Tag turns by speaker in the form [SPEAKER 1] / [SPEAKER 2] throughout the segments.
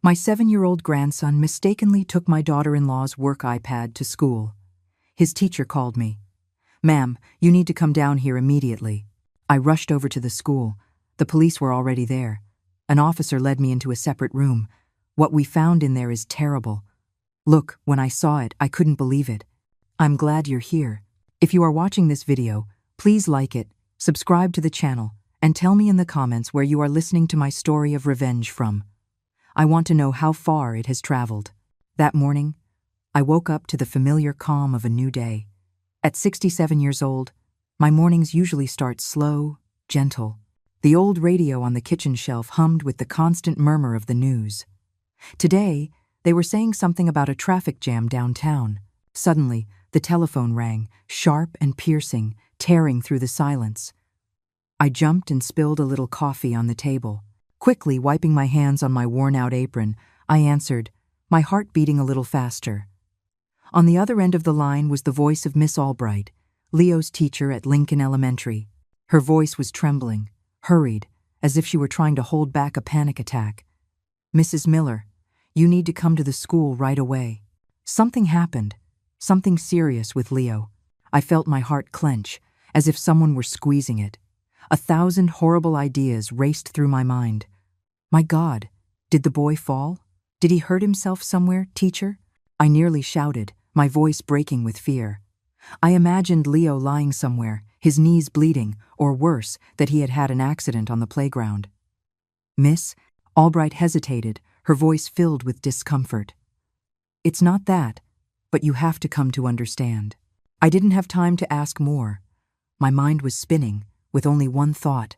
[SPEAKER 1] My 7-year-old grandson mistakenly took my daughter-in-law's work iPad to school. His teacher called me. "Ma'am, you need to come down here immediately." I rushed over to the school. The police were already there. An officer led me into a separate room. What we found in there is terrible. Look, when I saw it, I couldn't believe it. I'm glad you're here. If you are watching this video, please like it, subscribe to the channel, and tell me in the comments where you are listening to my story of revenge from. I want to know how far it has traveled. That morning, I woke up to the familiar calm of a new day. At 67 years old, my mornings usually start slow, gentle. The old radio on the kitchen shelf hummed with the constant murmur of the news. Today, they were saying something about a traffic jam downtown. Suddenly, the telephone rang, sharp and piercing, tearing through the silence. I jumped and spilled a little coffee on the table. Quickly wiping my hands on my worn-out apron, I answered, my heart beating a little faster. On the other end of the line was the voice of Miss Albright, Leo's teacher at Lincoln Elementary. Her voice was trembling, hurried, as if she were trying to hold back a panic attack. "Mrs. Miller, you need to come to the school right away. Something happened, something serious with Leo." I felt my heart clench, as if someone were squeezing it. 1,000 horrible ideas raced through my mind. My God, did the boy fall? Did he hurt himself somewhere, teacher? I nearly shouted, my voice breaking with fear. I imagined Leo lying somewhere, his knees bleeding, or worse, that he had had an accident on the playground. "Miss," Albright hesitated, her voice filled with discomfort. "It's not that, but you have to come to understand." I didn't have time to ask more. My mind was spinning, with only one thought.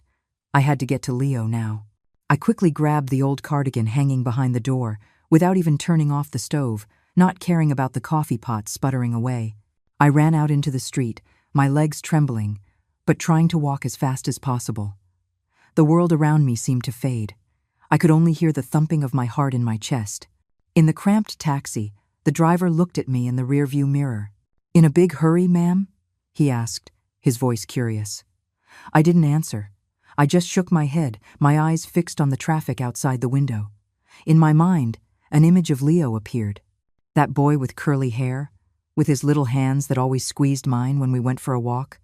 [SPEAKER 1] I had to get to Leo now. I quickly grabbed the old cardigan hanging behind the door, without even turning off the stove, not caring about the coffee pot sputtering away. I ran out into the street, my legs trembling, but trying to walk as fast as possible. The world around me seemed to fade. I could only hear the thumping of my heart in my chest. In the cramped taxi, the driver looked at me in the rearview mirror. "In a big hurry, ma'am?" he asked, his voice curious. I didn't answer. I just shook my head, my eyes fixed on the traffic outside the window. In my mind, an image of Leo appeared. That boy with curly hair, with his little hands that always squeezed mine when we went for a walk.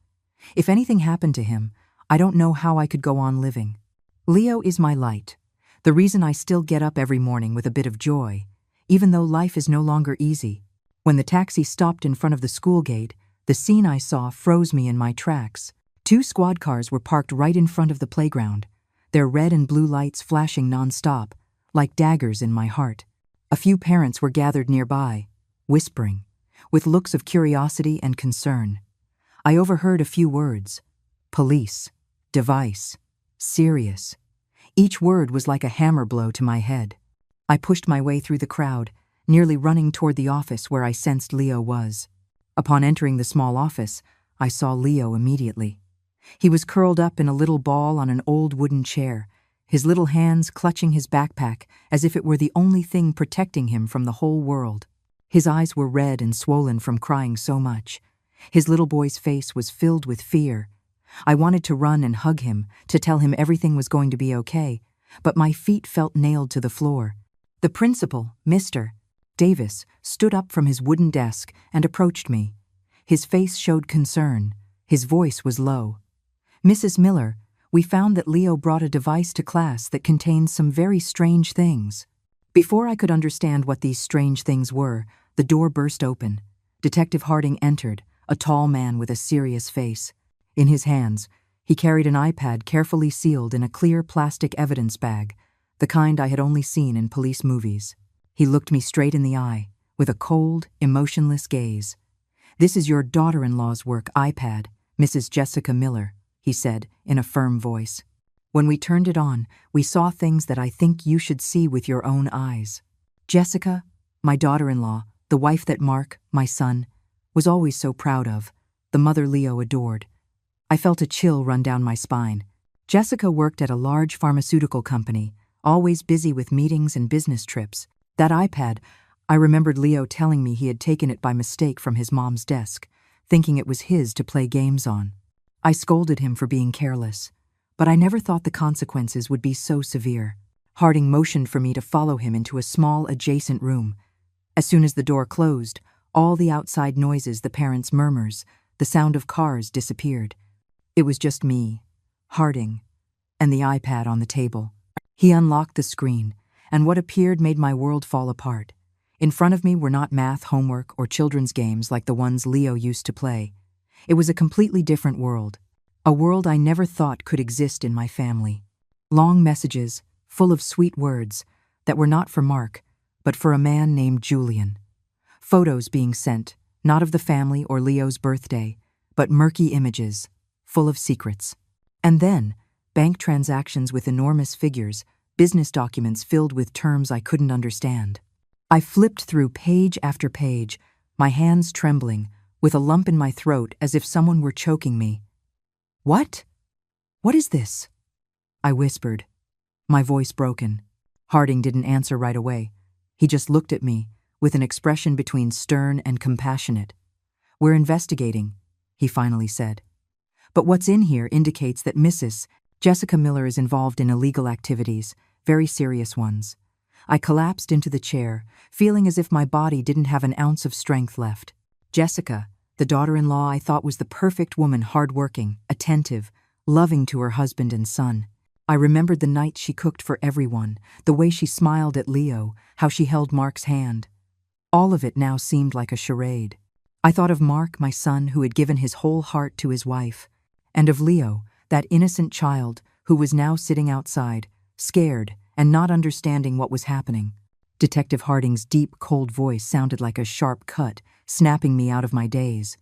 [SPEAKER 1] If anything happened to him, I don't know how I could go on living. Leo is my light, the reason I still get up every morning with a bit of joy, even though life is no longer easy. When the taxi stopped in front of the school gate, the scene I saw froze me in my tracks. 2 squad cars were parked right in front of the playground, their red and blue lights flashing non-stop, like daggers in my heart. A few parents were gathered nearby, whispering, with looks of curiosity and concern. I overheard a few words: police, device, serious. Each word was like a hammer blow to my head. I pushed my way through the crowd, nearly running toward the office where I sensed Leo was. Upon entering the small office, I saw Leo immediately. He was curled up in a little ball on an old wooden chair, his little hands clutching his backpack as if it were the only thing protecting him from the whole world. His eyes were red and swollen from crying so much. His little boy's face was filled with fear. I wanted to run and hug him, to tell him everything was going to be okay, but my feet felt nailed to the floor. The principal, Mr. Davis, stood up from his wooden desk and approached me. His face showed concern. His voice was low. "Mrs. Miller, we found that Leo brought a device to class that contains some very strange things." Before I could understand what these strange things were, the door burst open. Detective Harding entered, a tall man with a serious face. In his hands, he carried an iPad carefully sealed in a clear plastic evidence bag, the kind I had only seen in police movies. He looked me straight in the eye, with a cold, emotionless gaze. "This is your daughter-in-law's work iPad, Mrs. Jessica Miller," he said in a firm voice. "When we turned it on, we saw things that I think you should see with your own eyes. Jessica, my daughter-in-law, the wife that Mark, my son, was always so proud of, the mother Leo adored." I felt a chill run down my spine. Jessica worked at a large pharmaceutical company, always busy with meetings and business trips. That iPad, I remembered Leo telling me he had taken it by mistake from his mom's desk, thinking it was his to play games on. I scolded him for being careless, but I never thought the consequences would be so severe. Harding motioned for me to follow him into a small adjacent room. As soon as the door closed, all the outside noises, the parents' murmurs, the sound of cars disappeared. It was just me, Harding, and the iPad on the table. He unlocked the screen, and what appeared made my world fall apart. In front of me were not math homework or children's games like the ones Leo used to play. It was a completely different world, a world I never thought could exist in my family. Long messages, full of sweet words, that were not for Mark, but for a man named Julian. Photos being sent, not of the family or Leo's birthday, but murky images, full of secrets. And then, bank transactions with enormous figures, business documents filled with terms I couldn't understand. I flipped through page after page, my hands trembling, with a lump in my throat as if someone were choking me. "What? What is this?" I whispered, my voice broken. Harding didn't answer right away. He just looked at me, with an expression between stern and compassionate. "We're investigating," he finally said. "But what's in here indicates that Mrs. Jessica Miller is involved in illegal activities, very serious ones." I collapsed into the chair, feeling as if my body didn't have an ounce of strength left. Jessica, the daughter-in-law I thought was the perfect woman, hardworking, attentive, loving to her husband and son. I remembered the night she cooked for everyone, the way she smiled at Leo, how she held Mark's hand. All of it now seemed like a charade. I thought of Mark, my son, who had given his whole heart to his wife, and of Leo, that innocent child who was now sitting outside, scared and not understanding what was happening. Detective Harding's deep, cold voice sounded like a sharp cut, snapping me out of my daze.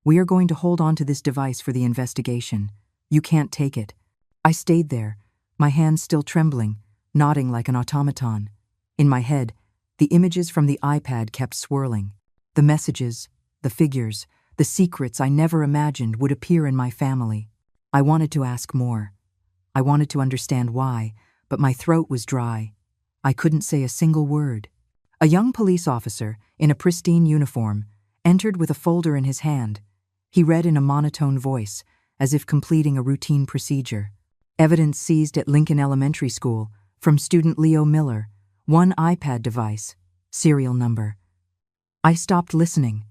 [SPEAKER 1] "We are going to hold on to this device for the investigation. You can't take it." I stayed there, my hands still trembling, nodding like an automaton. In my head, the images from the iPad kept swirling. The messages, the figures, the secrets I never imagined would appear in my family. I wanted to ask more. I wanted to understand why, but my throat was dry. I couldn't say a single word. A young police officer, in a pristine uniform, entered with a folder in his hand. He read in a monotone voice, as if completing a routine procedure. "Evidence seized at Lincoln Elementary School, from student Leo Miller, 1 iPad device, serial number." I stopped listening.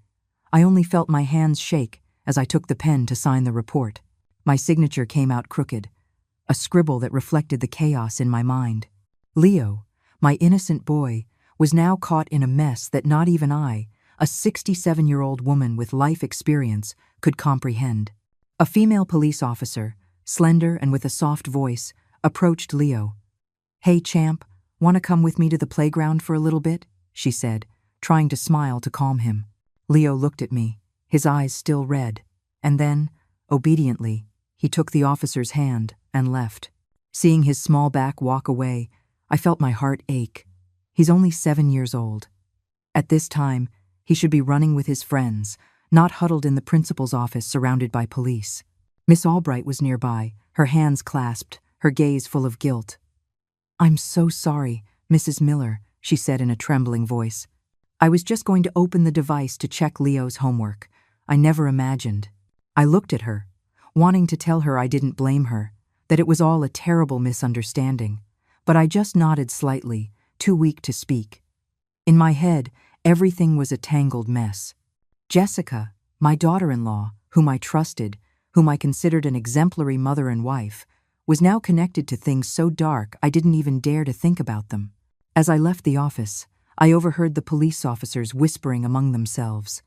[SPEAKER 1] I only felt my hands shake as I took the pen to sign the report. My signature came out crooked, a scribble that reflected the chaos in my mind. Leo, my innocent boy, was now caught in a mess that not even I, a 67-year-old woman with life experience, could comprehend. A female police officer, slender and with a soft voice, approached Leo. "Hey, champ, want to come with me to the playground for a little bit?" she said, trying to smile to calm him. Leo looked at me, his eyes still red, and then, obediently, he took the officer's hand and left. Seeing his small back walk away, I felt my heart ache. He's only 7 years old. At this time, he should be running with his friends, not huddled in the principal's office surrounded by police. Miss Albright was nearby, her hands clasped, her gaze full of guilt. "I'm so sorry, Mrs. Miller," she said in a trembling voice. "I was just going to open the device to check Leo's homework. I never imagined." I looked at her, wanting to tell her I didn't blame her, that it was all a terrible misunderstanding, but I just nodded slightly, too weak to speak. In my head, everything was a tangled mess. Jessica, my daughter-in-law, whom I trusted, whom I considered an exemplary mother and wife, was now connected to things so dark I didn't even dare to think about them. As I left the office, I overheard the police officers whispering among themselves.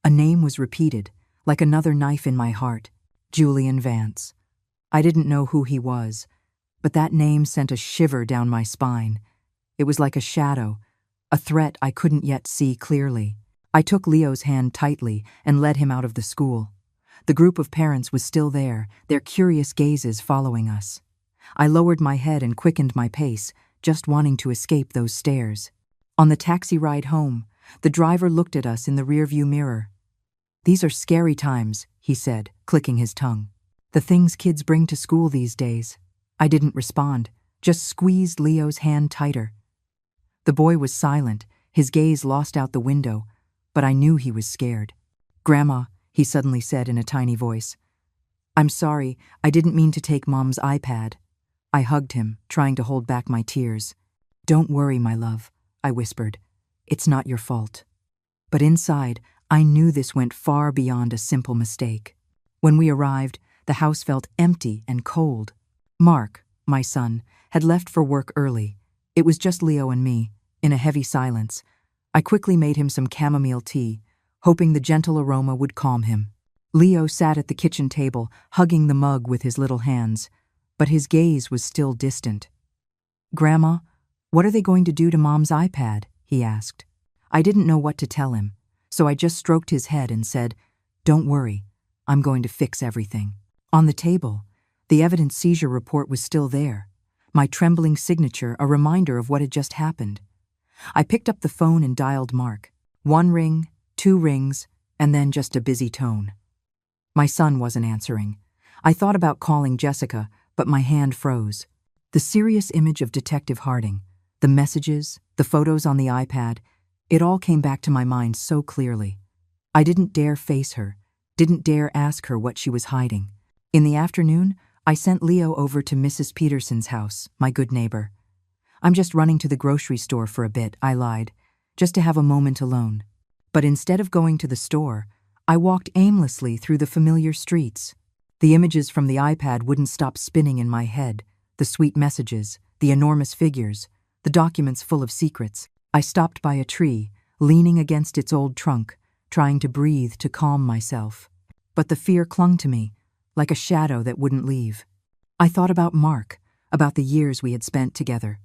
[SPEAKER 1] A name was repeated, like another knife in my heart: Julian Vance. I didn't know who he was, but that name sent a shiver down my spine. It was like a shadow, a threat I couldn't yet see clearly. I took Leo's hand tightly and led him out of the school. The group of parents was still there, their curious gazes following us. I lowered my head and quickened my pace, just wanting to escape those stares. On the taxi ride home, the driver looked at us in the rearview mirror. "These are scary times," he said, clicking his tongue. "The things kids bring to school these days." I didn't respond, just squeezed Leo's hand tighter. The boy was silent, his gaze lost out the window, but I knew he was scared. "Grandma," he suddenly said in a tiny voice, "I'm sorry, I didn't mean to take Mom's iPad." I hugged him, trying to hold back my tears. "Don't worry, my love," I whispered. "It's not your fault." But inside, I knew this went far beyond a simple mistake. When we arrived, the house felt empty and cold. Mark, my son, had left for work early. It was just Leo and me, in a heavy silence. I quickly made him some chamomile tea, hoping the gentle aroma would calm him. Leo sat at the kitchen table, hugging the mug with his little hands, but his gaze was still distant. "Grandma, what are they going to do to Mom's iPad?" he asked. I didn't know what to tell him, so I just stroked his head and said, "Don't worry, I'm going to fix everything." On the table, the evidence seizure report was still there, my trembling signature a reminder of what had just happened. I picked up the phone and dialed Mark. 1 ring, 2 rings, and then just a busy tone. My son wasn't answering. I thought about calling Jessica, but my hand froze. The serious image of Detective Harding, the messages, the photos on the iPad, it all came back to my mind so clearly. I didn't dare face her, didn't dare ask her what she was hiding. In the afternoon, I sent Leo over to Mrs. Peterson's house, my good neighbor. "I'm just running to the grocery store for a bit," I lied, "just to have a moment alone." But instead of going to the store, I walked aimlessly through the familiar streets. The images from the iPad wouldn't stop spinning in my head, the sweet messages, the enormous figures, the documents full of secrets. I stopped by a tree, leaning against its old trunk, trying to breathe to calm myself. But the fear clung to me, like a shadow that wouldn't leave. I thought about Mark, about the years we had spent together.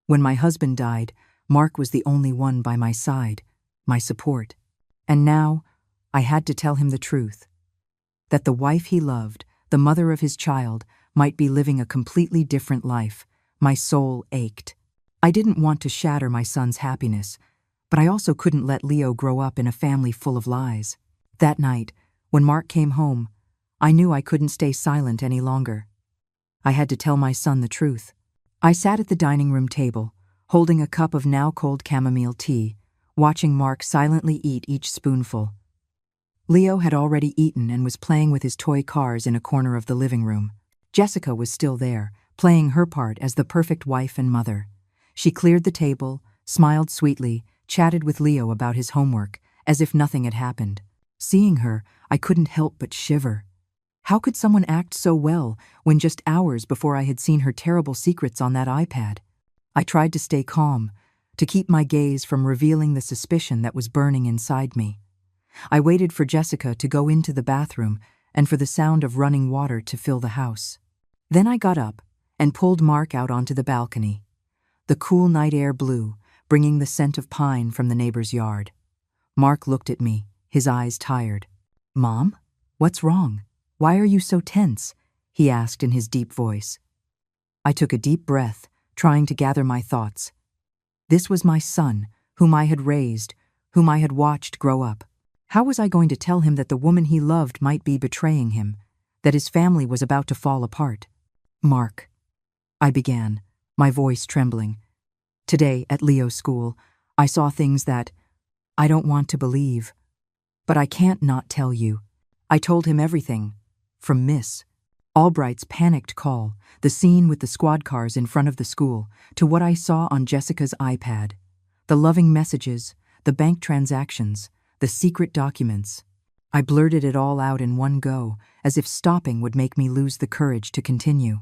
[SPEAKER 1] When my husband died, Mark was the only one by my side, my support. And now, I had to tell him the truth. That the wife he loved, the mother of his child, might be living a completely different life. My soul ached. I didn't want to shatter my son's happiness, but I also couldn't let Leo grow up in a family full of lies. That night, when Mark came home, I knew I couldn't stay silent any longer. I had to tell my son the truth. I sat at the dining room table, holding a cup of now-cold chamomile tea, watching Mark silently eat each spoonful. Leo had already eaten and was playing with his toy cars in a corner of the living room. Jessica was still there, playing her part as the perfect wife and mother. She cleared the table, smiled sweetly, chatted with Leo about his homework, as if nothing had happened. Seeing her, I couldn't help but shiver. How could someone act so well when just hours before I had seen her terrible secrets on that iPad? I tried to stay calm, to keep my gaze from revealing the suspicion that was burning inside me. I waited for Jessica to go into the bathroom and for the sound of running water to fill the house. Then I got up and pulled Mark out onto the balcony. The cool night air blew, bringing the scent of pine from the neighbor's yard. Mark looked at me, his eyes tired. "Mom, what's wrong? Why are you so tense?" he asked in his deep voice. I took a deep breath, trying to gather my thoughts. This was my son, whom I had raised, whom I had watched grow up. How was I going to tell him that the woman he loved might be betraying him, that his family was about to fall apart? "Mark," I began, my voice trembling. "Today, at Leo's school, I saw things that I don't want to believe. But I can't not tell you." I told him everything, from Miss Albright's panicked call, the scene with the squad cars in front of the school, to what I saw on Jessica's iPad, the loving messages, the bank transactions, the secret documents. I blurted it all out in one go, as if stopping would make me lose the courage to continue.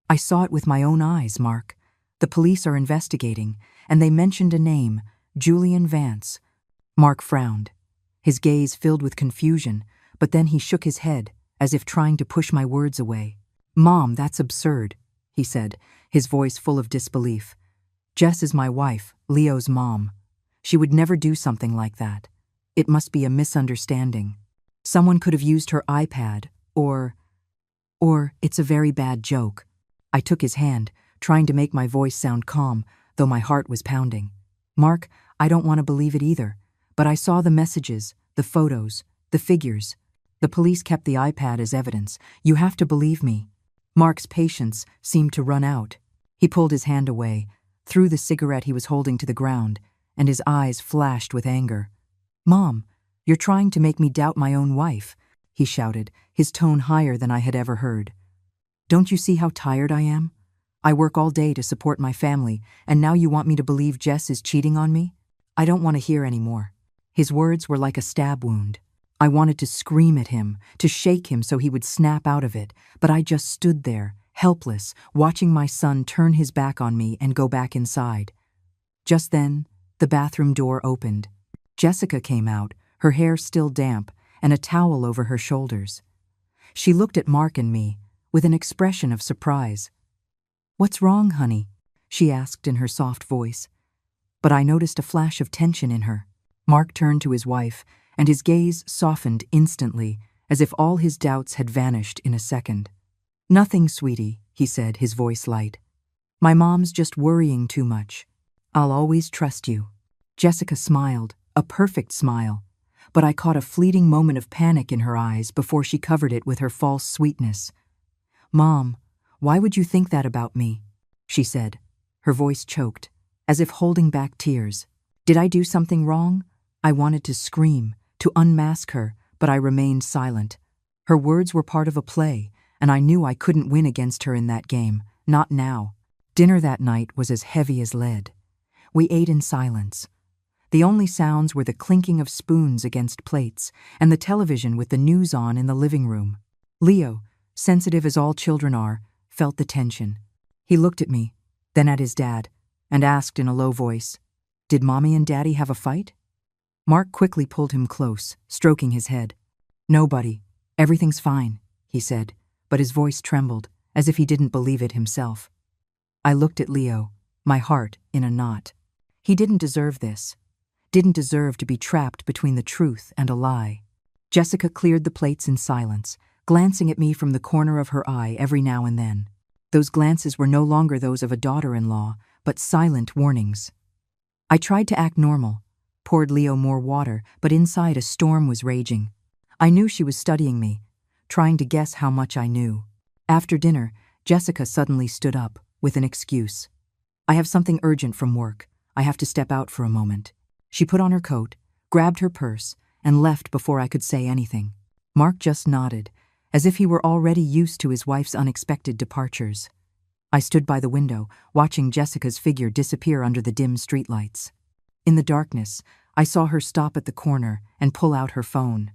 [SPEAKER 1] "I saw it with my own eyes, Mark. The police are investigating, and they mentioned a name, Julian Vance." Mark frowned, his gaze filled with confusion, but then he shook his head, as if trying to push my words away. "Mom, that's absurd," he said, his voice full of disbelief. "Jess is my wife, Leo's mom. She would never do something like that. It must be a misunderstanding. Someone could have used her iPad, or it's a very bad joke." I took his hand, trying to make my voice sound calm, though my heart was pounding. "Mark, I don't want to believe it either, but I saw the messages, the photos, the figures. The police kept the iPad as evidence. You have to believe me." Mark's patience seemed to run out. He pulled his hand away, threw the cigarette he was holding to the ground, and his eyes flashed with anger. "Mom, you're trying to make me doubt my own wife," he shouted, his tone higher than I had ever heard. Don't you see how tired I am? I work all day to support my family, and now you want me to believe Jess is cheating on me? I don't want to hear any more. His words were like a stab wound. I wanted to scream at him, to shake him so he would snap out of it, but I just stood there, helpless, watching my son turn his back on me and go back inside. Just then, the bathroom door opened. Jessica came out, her hair still damp, and a towel over her shoulders. She looked at Mark and me, with an expression of surprise. "What's wrong, honey?" she asked in her soft voice. But I noticed a flash of tension in her. Mark turned to his wife, and his gaze softened instantly, as if all his doubts had vanished in a second. "Nothing, sweetie," he said, his voice light. "My mom's just worrying too much. I'll always trust you." Jessica smiled, a perfect smile, but I caught a fleeting moment of panic in her eyes before she covered it with her false sweetness. "Mom, why would you think that about me?" she said, her voice choked, as if holding back tears. Did I do something wrong? I wanted to scream, to unmask her, but I remained silent. Her words were part of a play, and I knew I couldn't win against her in that game, not now. Dinner that night was as heavy as lead. We ate in silence. The only sounds were the clinking of spoons against plates and the television with the news on in the living room. Leo, sensitive as all children are, felt the tension. He looked at me, then at his dad, and asked in a low voice, "Did Mommy and Daddy have a fight?" Mark quickly pulled him close, stroking his head. "No, buddy, everything's fine," he said, but his voice trembled, as if he didn't believe it himself. I looked at Leo, my heart in a knot. He didn't deserve this. Didn't deserve to be trapped between the truth and a lie. Jessica cleared the plates in silence, glancing at me from the corner of her eye every now and then. Those glances were no longer those of a daughter-in-law, but silent warnings. I tried to act normal, poured Leo more water, but inside a storm was raging. I knew she was studying me, trying to guess how much I knew. After dinner, Jessica suddenly stood up, with an excuse. "I have something urgent from work. I have to step out for a moment." She put on her coat, grabbed her purse, and left before I could say anything. Mark just nodded, as if he were already used to his wife's unexpected departures. I stood by the window, watching Jessica's figure disappear under the dim streetlights. In the darkness, I saw her stop at the corner and pull out her phone.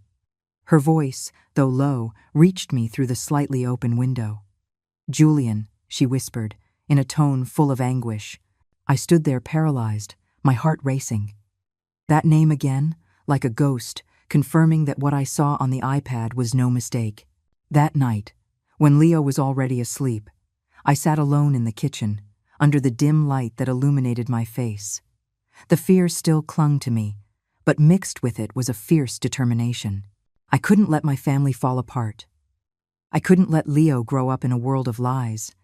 [SPEAKER 1] Her voice, though low, reached me through the slightly open window. "Julian," she whispered, in a tone full of anguish. I stood there paralyzed, my heart racing. That name again, like a ghost, confirming that what I saw on the iPad was no mistake. That night, when Leo was already asleep, I sat alone in the kitchen, under the dim light that illuminated my face. The fear still clung to me, but mixed with it was a fierce determination. I couldn't let my family fall apart. I couldn't let Leo grow up in a world of lies.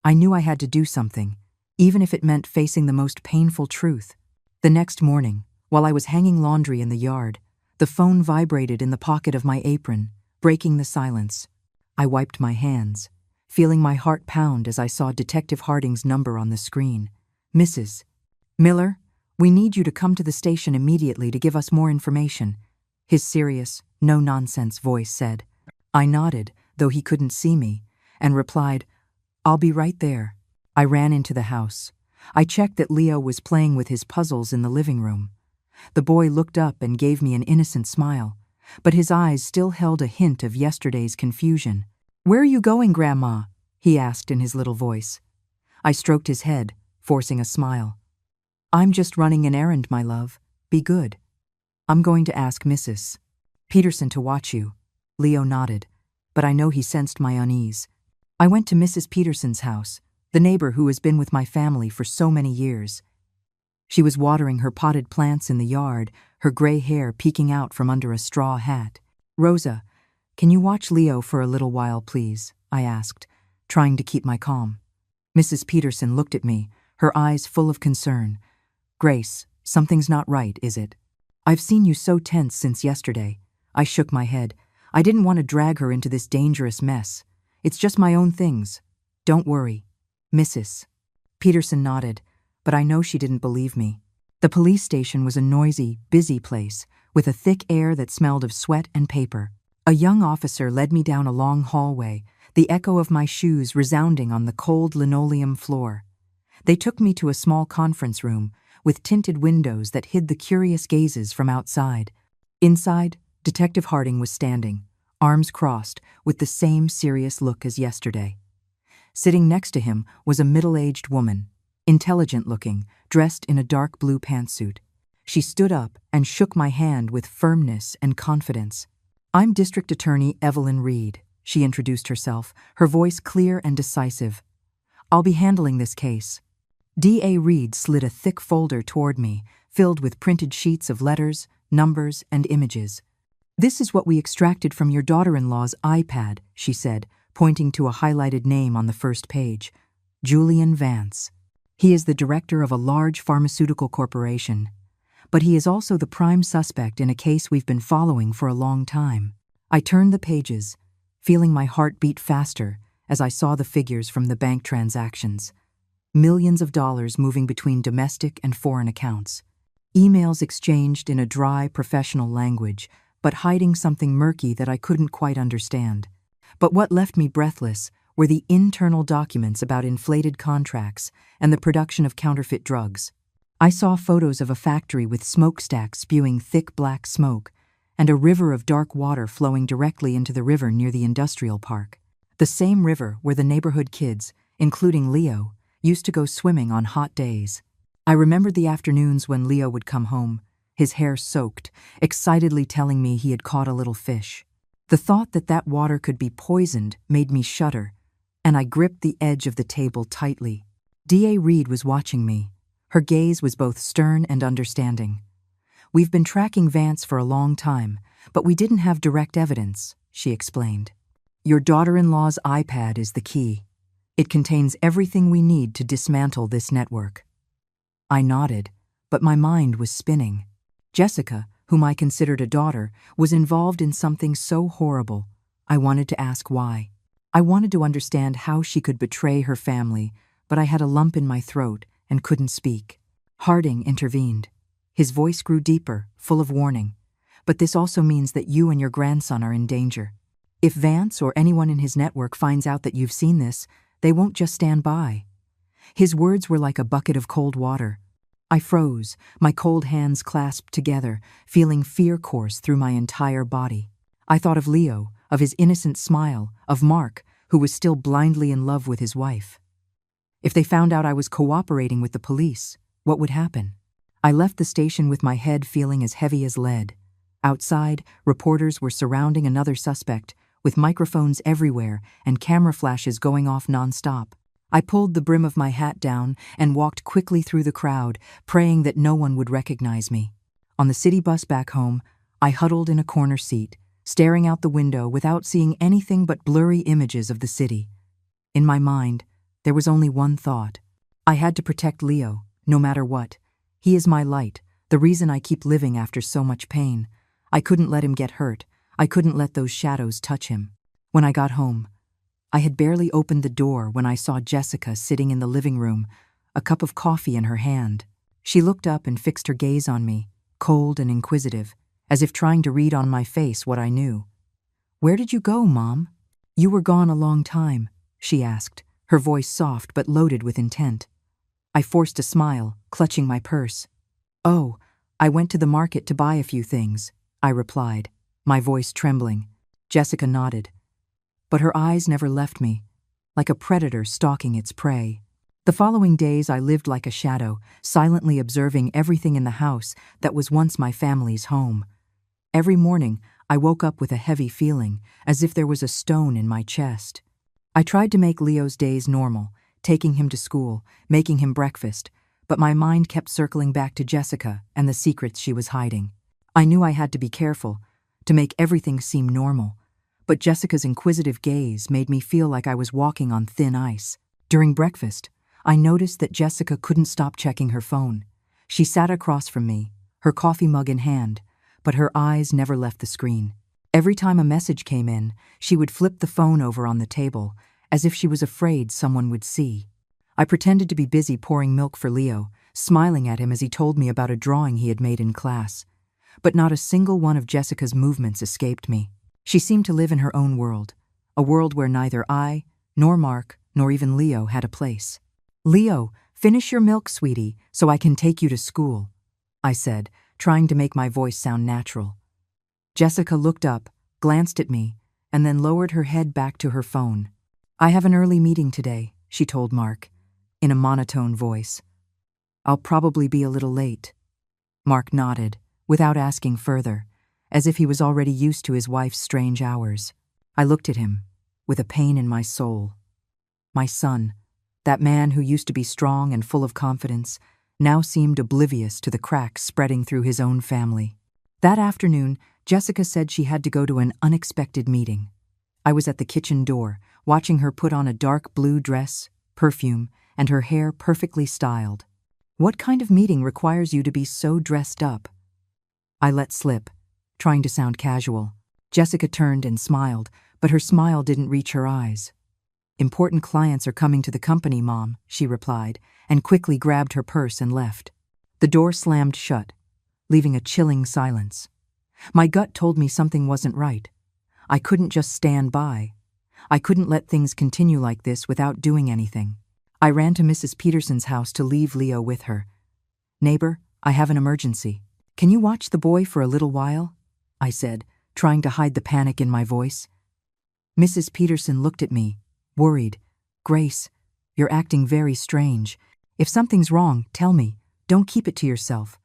[SPEAKER 1] I knew I had to do something, even if it meant facing the most painful truth. The next morning, while I was hanging laundry in the yard, the phone vibrated in the pocket of my apron, breaking the silence. I wiped my hands, feeling my heart pound as I saw Detective Harding's number on the screen. "Mrs. Miller, we need you to come to the station immediately to give us more information," his serious, no-nonsense voice said. I nodded, though he couldn't see me, and replied, "I'll be right there." I ran into the house. I checked that Leo was playing with his puzzles in the living room. The boy looked up and gave me an innocent smile, but his eyes still held a hint of yesterday's confusion. "Where are you going, Grandma?" he asked in his little voice. I stroked his head, forcing a smile. "I'm just running an errand, my love. Be good." "I'm going to ask Mrs. Peterson to watch you." Leo nodded, but I know he sensed my unease. I went to Mrs. Peterson's house, the neighbor who has been with my family for so many years. She was watering her potted plants in the yard, her gray hair peeking out from under a straw hat. "Rosa, can you watch Leo for a little while, please?" I asked, trying to keep my calm. Mrs. Peterson looked at me, her eyes full of concern. "Grace, something's not right, is it?" "I've seen you so tense since yesterday." I shook my head. I didn't want to drag her into this dangerous mess. "It's just my own things. Don't worry." Mrs. Peterson nodded, but I know she didn't believe me. The police station was a noisy, busy place, with a thick air that smelled of sweat and paper. A young officer led me down a long hallway, the echo of my shoes resounding on the cold linoleum floor. They took me to a small conference room with tinted windows that hid the curious gazes from outside. Inside, Detective Harding was standing, arms crossed, with the same serious look as yesterday. Sitting next to him was a middle-aged woman, intelligent-looking, dressed in a dark blue pantsuit. She stood up and shook my hand with firmness and confidence. "I'm District Attorney Evelyn Reed," she introduced herself, her voice clear and decisive. "I'll be handling this case." D.A. Reed slid a thick folder toward me, filled with printed sheets of letters, numbers, and images. "This is what we extracted from your daughter-in-law's iPad," she said, pointing to a highlighted name on the first page. "Julian Vance. He is the director of a large pharmaceutical corporation. But he is also the prime suspect in a case we've been following for a long time." I turned the pages, feeling my heart beat faster as I saw the figures from the bank transactions. Millions of dollars moving between domestic and foreign accounts. Emails exchanged in a dry, professional language, but hiding something murky that I couldn't quite understand. But what left me breathless were the internal documents about inflated contracts and the production of counterfeit drugs. I saw photos of a factory with smokestacks spewing thick black smoke and a river of dark water flowing directly into the river near the industrial park. The same river where the neighborhood kids, including Leo, used to go swimming on hot days. I remembered the afternoons when Leo would come home, his hair soaked, excitedly telling me he had caught a little fish. The thought that that water could be poisoned made me shudder, and I gripped the edge of the table tightly. D.A. Reed was watching me. Her gaze was both stern and understanding. "We've been tracking Vance for a long time, but we didn't have direct evidence," she explained. "Your daughter-in-law's iPad is the key. It contains everything we need to dismantle this network." I nodded, but my mind was spinning. Jessica, whom I considered a daughter, was involved in something so horrible. I wanted to ask why. I wanted to understand how she could betray her family, but I had a lump in my throat and couldn't speak. Harding intervened. His voice grew deeper, full of warning. "But this also means that you and your grandson are in danger. If Vance or anyone in his network finds out that you've seen this, they won't just stand by." His words were like a bucket of cold water. I froze, my cold hands clasped together, feeling fear course through my entire body. I thought of Leo, of his innocent smile, of Mark, who was still blindly in love with his wife. If they found out I was cooperating with the police, what would happen? I left the station with my head feeling as heavy as lead. Outside, reporters were surrounding another suspect, with microphones everywhere and camera flashes going off nonstop. I pulled the brim of my hat down and walked quickly through the crowd, praying that no one would recognize me. On the city bus back home, I huddled in a corner seat, staring out the window without seeing anything but blurry images of the city. In my mind, there was only one thought. I had to protect Leo, no matter what. He is my light, the reason I keep living after so much pain. I couldn't let him get hurt. I couldn't let those shadows touch him. When I got home, I had barely opened the door when I saw Jessica sitting in the living room, a cup of coffee in her hand. She looked up and fixed her gaze on me, cold and inquisitive, as if trying to read on my face what I knew. "Where did you go, Mom?" "You were gone a long time," she asked, her voice soft but loaded with intent. I forced a smile, clutching my purse. "Oh, I went to the market to buy a few things," I replied, my voice trembling. Jessica nodded. But her eyes never left me, like a predator stalking its prey. The following days I lived like a shadow, silently observing everything in the house that was once my family's home. Every morning, I woke up with a heavy feeling, as if there was a stone in my chest. I tried to make Leo's days normal, taking him to school, making him breakfast, but my mind kept circling back to Jessica and the secrets she was hiding. I knew I had to be careful, to make everything seem normal, but Jessica's inquisitive gaze made me feel like I was walking on thin ice. During breakfast, I noticed that Jessica couldn't stop checking her phone. She sat across from me, her coffee mug in hand, but her eyes never left the screen. Every time a message came in, she would flip the phone over on the table, as if she was afraid someone would see. I pretended to be busy pouring milk for Leo, smiling at him as he told me about a drawing he had made in class. But not a single one of Jessica's movements escaped me. She seemed to live in her own world, a world where neither I, nor Mark, nor even Leo had a place. "Leo, finish your milk, sweetie, so I can take you to school," I said, trying to make my voice sound natural. Jessica looked up, glanced at me, and then lowered her head back to her phone. "I have an early meeting today," she told Mark, in a monotone voice. "I'll probably be a little late." Mark nodded, without asking further, as if he was already used to his wife's strange hours. I looked at him, with a pain in my soul. My son, that man who used to be strong and full of confidence, now seemed oblivious to the cracks spreading through his own family. That afternoon, Jessica said she had to go to an unexpected meeting. I was at the kitchen door, watching her put on a dark blue dress, perfume, and her hair perfectly styled. "What kind of meeting requires you to be so dressed up?" I let slip, trying to sound casual. Jessica turned and smiled, but her smile didn't reach her eyes. "Important clients are coming to the company, Mom," she replied, and quickly grabbed her purse and left. The door slammed shut, leaving a chilling silence. My gut told me something wasn't right. I couldn't just stand by. I couldn't let things continue like this without doing anything. I ran to Mrs. Peterson's house to leave Leo with her. "Neighbor, I have an emergency. Can you watch the boy for a little while?" I said, trying to hide the panic in my voice. Mrs. Peterson looked at me, worried. "Grace, you're acting very strange. If something's wrong, tell me. Don't keep it to yourself."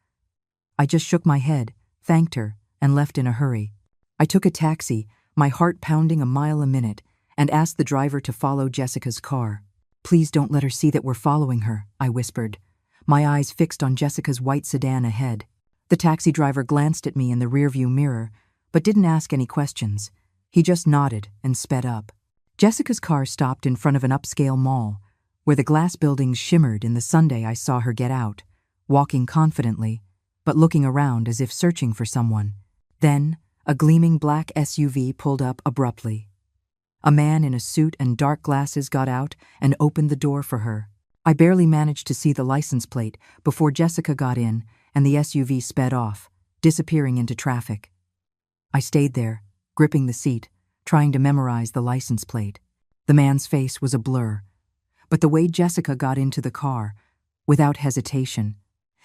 [SPEAKER 1] I just shook my head, thanked her, and left in a hurry. I took a taxi, my heart pounding a mile a minute, and asked the driver to follow Jessica's car. "Please don't let her see that we're following her," I whispered, my eyes fixed on Jessica's white sedan ahead. The taxi driver glanced at me in the rearview mirror, but didn't ask any questions. He just nodded and sped up. Jessica's car stopped in front of an upscale mall, where the glass buildings shimmered in the sunday. I saw her get out, walking confidently, but looking around as if searching for someone. Then, a gleaming black SUV pulled up abruptly. A man in a suit and dark glasses got out and opened the door for her. I barely managed to see the license plate before Jessica got in and the SUV sped off, disappearing into traffic. I stayed there, gripping the seat, trying to memorize the license plate. The man's face was a blur, but the way Jessica got into the car, without hesitation,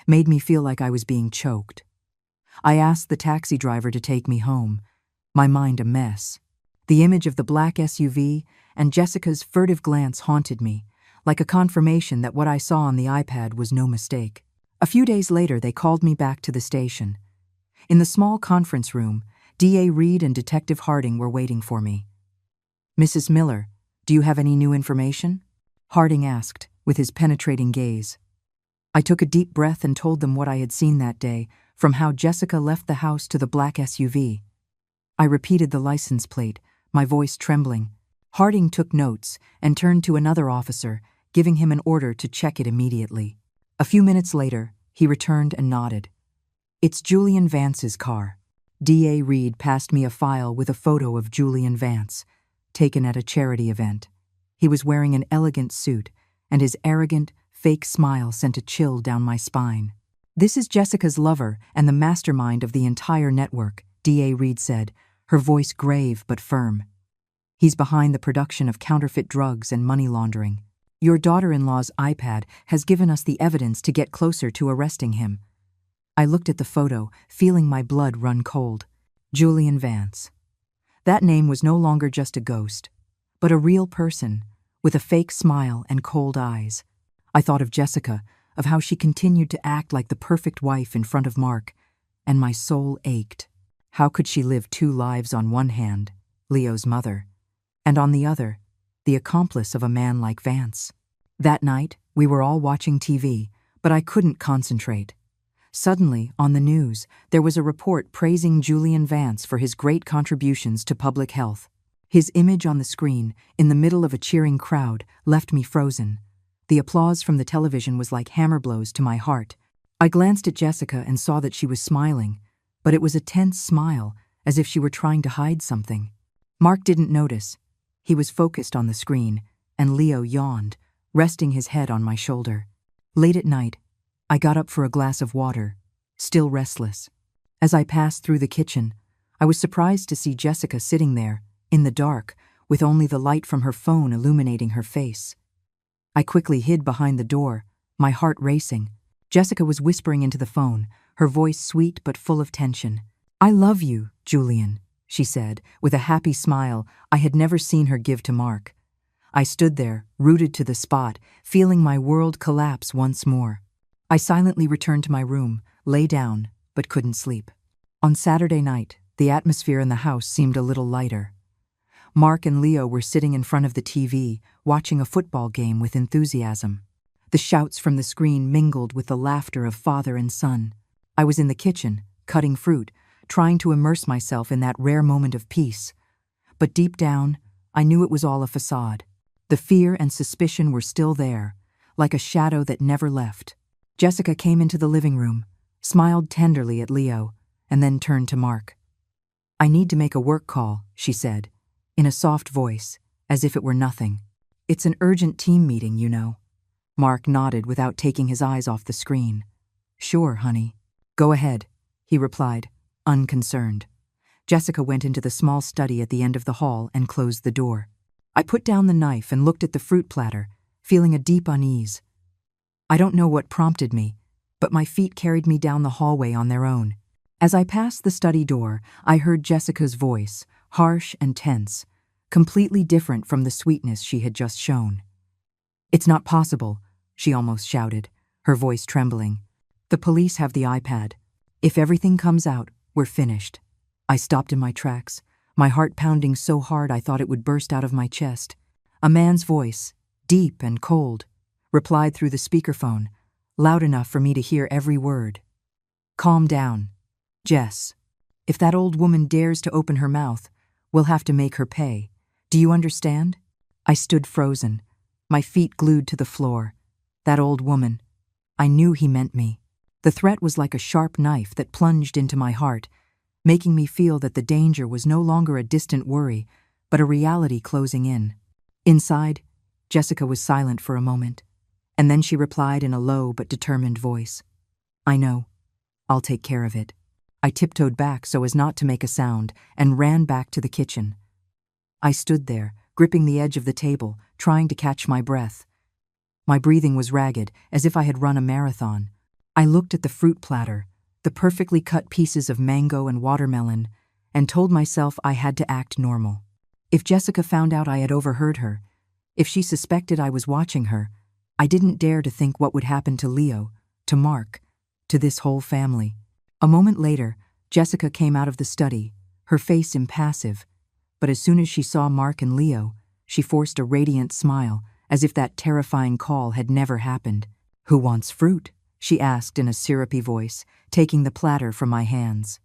[SPEAKER 1] made me feel like I was being choked. I asked the taxi driver to take me home, my mind a mess. The image of the black SUV and Jessica's furtive glance haunted me, like a confirmation that what I saw on the iPad was no mistake. A few days later, they called me back to the station. In the small conference room, DA Reed and Detective Harding were waiting for me. "Mrs. Miller, do you have any new information?" Harding asked, with his penetrating gaze. I took a deep breath and told them what I had seen that day, from how Jessica left the house to the black SUV. I repeated the license plate, my voice trembling. Harding took notes and turned to another officer, giving him an order to check it immediately. A few minutes later, he returned and nodded. "It's Julian Vance's car." DA Reed passed me a file with a photo of Julian Vance, taken at a charity event. He was wearing an elegant suit, and his arrogant, fake smile sent a chill down my spine. "This is Jessica's lover and the mastermind of the entire network," DA Reed said, her voice grave but firm. "He's behind the production of counterfeit drugs and money laundering. Your daughter-in-law's iPad has given us the evidence to get closer to arresting him." I looked at the photo, feeling my blood run cold. Julian Vance. That name was no longer just a ghost, but a real person, with a fake smile and cold eyes. I thought of Jessica, of how she continued to act like the perfect wife in front of Mark, and my soul ached. How could she live two lives on one hand, Leo's mother, and on the other, the accomplice of a man like Vance? That night, we were all watching TV, but I couldn't concentrate. Suddenly, on the news, there was a report praising Julian Vance for his great contributions to public health. His image on the screen, in the middle of a cheering crowd, left me frozen. The applause from the television was like hammer blows to my heart. I glanced at Jessica and saw that she was smiling, but it was a tense smile, as if she were trying to hide something. Mark didn't notice. He was focused on the screen, and Leo yawned, resting his head on my shoulder. Late at night, I got up for a glass of water, still restless. As I passed through the kitchen, I was surprised to see Jessica sitting there, in the dark, with only the light from her phone illuminating her face. I quickly hid behind the door, my heart racing. Jessica was whispering into the phone, her voice sweet but full of tension. "I love you, Julian," she said, with a happy smile I had never seen her give to Mark. I stood there, rooted to the spot, feeling my world collapse once more. I silently returned to my room, lay down, but couldn't sleep. On Saturday night, the atmosphere in the house seemed a little lighter. Mark and Leo were sitting in front of the TV, watching a football game with enthusiasm. The shouts from the screen mingled with the laughter of father and son. I was in the kitchen, cutting fruit, trying to immerse myself in that rare moment of peace. But deep down, I knew it was all a facade. The fear and suspicion were still there, like a shadow that never left. Jessica came into the living room, smiled tenderly at Leo, and then turned to Mark. "I need to make a work call," she said, in a soft voice, as if it were nothing. "It's an urgent team meeting, you know." Mark nodded without taking his eyes off the screen. "Sure, honey. Go ahead," he replied, unconcerned. Jessica went into the small study at the end of the hall and closed the door. I put down the knife and looked at the fruit platter, feeling a deep unease. I don't know what prompted me, but my feet carried me down the hallway on their own. As I passed the study door, I heard Jessica's voice, harsh and tense, completely different from the sweetness she had just shown. "It's not possible," she almost shouted, her voice trembling. "The police have the iPad. If everything comes out, we're finished." I stopped in my tracks, my heart pounding so hard I thought it would burst out of my chest. A man's voice, deep and cold, replied through the speakerphone, loud enough for me to hear every word. "Calm down, Jess. If that old woman dares to open her mouth, we'll have to make her pay. Do you understand?" I stood frozen, my feet glued to the floor. That old woman. I knew he meant me. The threat was like a sharp knife that plunged into my heart, making me feel that the danger was no longer a distant worry, but a reality closing in. Inside, Jessica was silent for a moment, and then she replied in a low but determined voice. "I know. I'll take care of it." I tiptoed back so as not to make a sound and ran back to the kitchen. I stood there, gripping the edge of the table, trying to catch my breath. My breathing was ragged, as if I had run a marathon. I looked at the fruit platter, the perfectly cut pieces of mango and watermelon, and told myself I had to act normal. If Jessica found out I had overheard her, if she suspected I was watching her, I didn't dare to think what would happen to Leo, to Mark, to this whole family. A moment later, Jessica came out of the study, her face impassive, but as soon as she saw Mark and Leo, she forced a radiant smile, as if that terrifying call had never happened. "Who wants fruit?" she asked in a syrupy voice, taking the platter from my hands.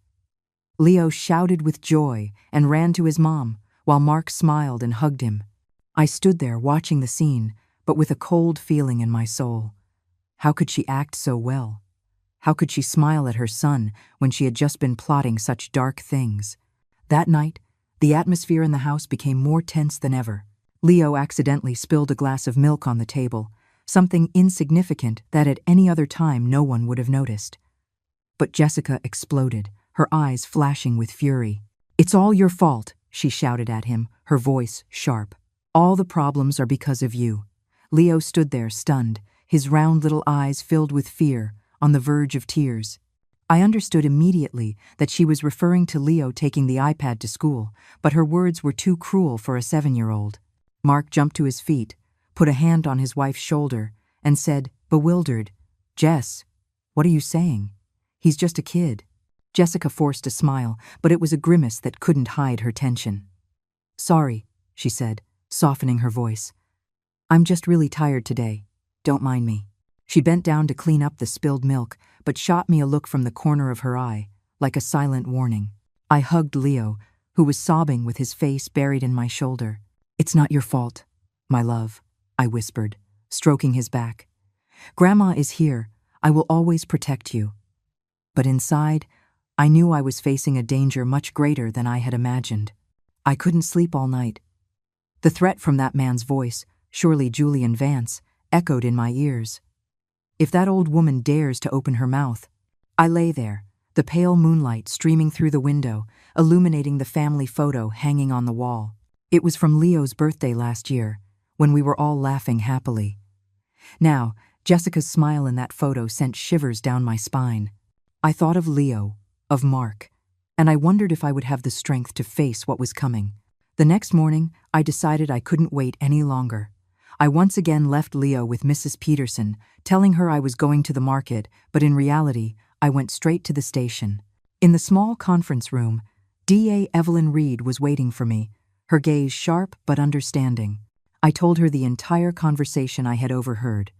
[SPEAKER 1] Leo shouted with joy and ran to his mom, while Mark smiled and hugged him. I stood there watching the scene, but with a cold feeling in my soul. How could she act so well? How could she smile at her son when she had just been plotting such dark things? That night, the atmosphere in the house became more tense than ever. Leo accidentally spilled a glass of milk on the table, something insignificant that at any other time no one would have noticed. But Jessica exploded, her eyes flashing with fury. "It's all your fault," she shouted at him, her voice sharp. "All the problems are because of you." Leo stood there stunned, his round little eyes filled with fear, on the verge of tears. I understood immediately that she was referring to Leo taking the iPad to school, but her words were too cruel for a 7-year-old. Mark jumped to his feet, put a hand on his wife's shoulder, and said, bewildered, "Jess, what are you saying? He's just a kid." Jessica forced a smile, but it was a grimace that couldn't hide her tension. "Sorry," she said, softening her voice. "I'm just really tired today. Don't mind me." She bent down to clean up the spilled milk, but shot me a look from the corner of her eye, like a silent warning. I hugged Leo, who was sobbing with his face buried in my shoulder. "It's not your fault, my love," I whispered, stroking his back. "Grandma is here. I will always protect you." But inside, I knew I was facing a danger much greater than I had imagined. I couldn't sleep all night. The threat from that man's voice, surely Julian Vance, echoed in my ears. If that old woman dares to open her mouth. I lay there, the pale moonlight streaming through the window, illuminating the family photo hanging on the wall. It was from Leo's birthday last year, when we were all laughing happily. Now, Jessica's smile in that photo sent shivers down my spine. I thought of Leo, of Mark, and I wondered if I would have the strength to face what was coming. The next morning, I decided I couldn't wait any longer. I once again left Leo with Mrs. Peterson, telling her I was going to the market, but in reality, I went straight to the station. In the small conference room, DA Evelyn Reed was waiting for me, her gaze sharp but understanding. I told her the entire conversation I had overheard.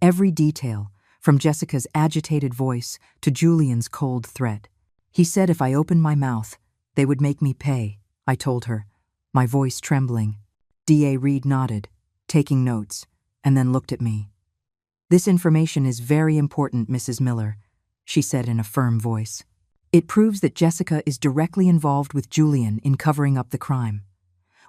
[SPEAKER 1] Every detail, from Jessica's agitated voice to Julian's cold threat. He said if I opened my mouth, they would make me pay, I told her, my voice trembling. DA Reed nodded, taking notes, and then looked at me. "This information is very important, Mrs. Miller," she said in a firm voice. "It proves that Jessica is directly involved with Julian in covering up the crime.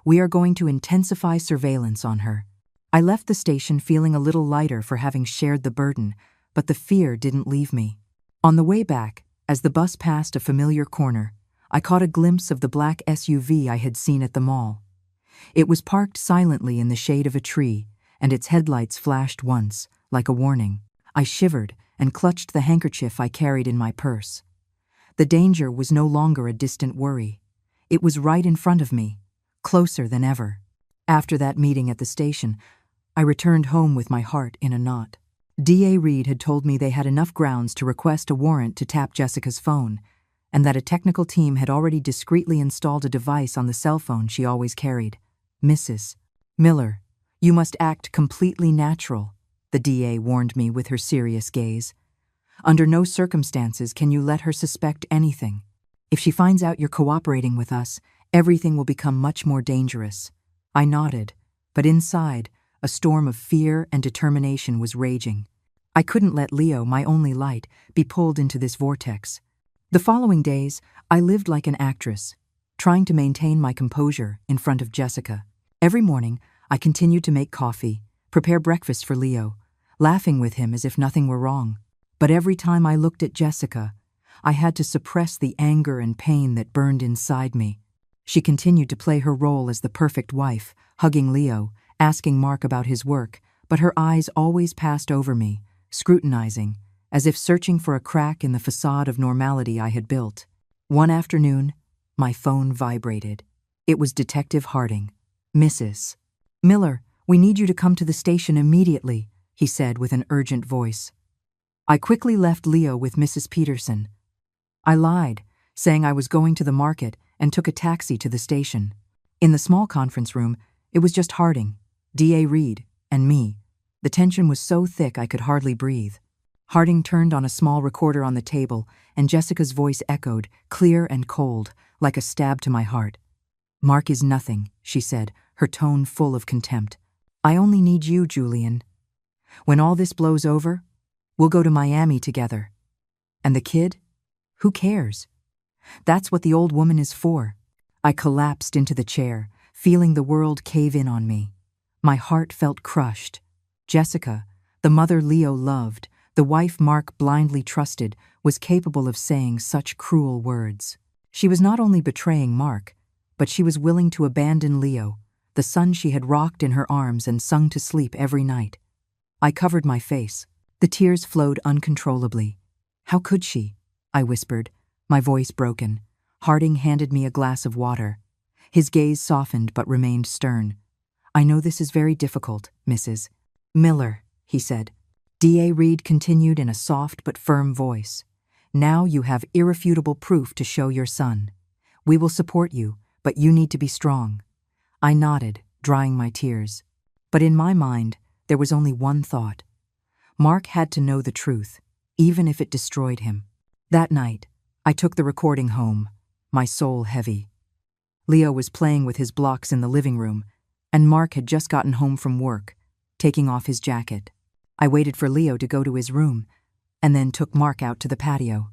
[SPEAKER 1] We are going to intensify surveillance on her." I left the station feeling a little lighter for having shared the burden, but the fear didn't leave me. On the way back, as the bus passed a familiar corner, I caught a glimpse of the black SUV I had seen at the mall. It was parked silently in the shade of a tree, and its headlights flashed once, like a warning. I shivered and clutched the handkerchief I carried in my purse. The danger was no longer a distant worry. It was right in front of me, closer than ever. After that meeting at the station, I returned home with my heart in a knot. DA Reed had told me they had enough grounds to request a warrant to tap Jessica's phone, and that a technical team had already discreetly installed a device on the cell phone she always carried. "Mrs. Miller, you must act completely natural," the DA warned me with her serious gaze. "Under no circumstances can you let her suspect anything. If she finds out you're cooperating with us, everything will become much more dangerous." I nodded, but inside, a storm of fear and determination was raging. I couldn't let Leo, my only light, be pulled into this vortex. The following days, I lived like an actress, trying to maintain my composure in front of Jessica. Every morning, I continued to make coffee, prepare breakfast for Leo, laughing with him as if nothing were wrong. But every time I looked at Jessica, I had to suppress the anger and pain that burned inside me. She continued to play her role as the perfect wife, hugging Leo, asking Mark about his work, but her eyes always passed over me, scrutinizing, as if searching for a crack in the facade of normality I had built. One afternoon, my phone vibrated. It was Detective Harding. "Mrs. Miller, we need you to come to the station immediately," he said with an urgent voice. I quickly left Leo with Mrs. Peterson. I lied, saying I was going to the market, and took a taxi to the station. In the small conference room, it was just Harding, DA Reed, and me. The tension was so thick I could hardly breathe. Harding turned on a small recorder on the table, and Jessica's voice echoed, clear and cold, like a stab to my heart. "Mark is nothing," she said, her tone full of contempt. "I only need you, Julian. When all this blows over, we'll go to Miami together. And the kid? Who cares? That's what the old woman is for." I collapsed into the chair, feeling the world cave in on me. My heart felt crushed. Jessica, the mother Leo loved, the wife Mark blindly trusted, was capable of saying such cruel words. She was not only betraying Mark, but she was willing to abandon Leo, the son she had rocked in her arms and sung to sleep every night. I covered my face. The tears flowed uncontrollably. "How could she?" I whispered, my voice broken. Harding handed me a glass of water. His gaze softened but remained stern. "I know this is very difficult, Mrs. Miller," he said. DA Reed continued in a soft but firm voice. "Now you have irrefutable proof to show your son. We will support you, but you need to be strong." I nodded, drying my tears. But in my mind, there was only one thought. Mark had to know the truth, even if it destroyed him. That night, I took the recording home, my soul heavy. Leo was playing with his blocks in the living room, and Mark had just gotten home from work, taking off his jacket. I waited for Leo to go to his room, and then took Mark out to the patio.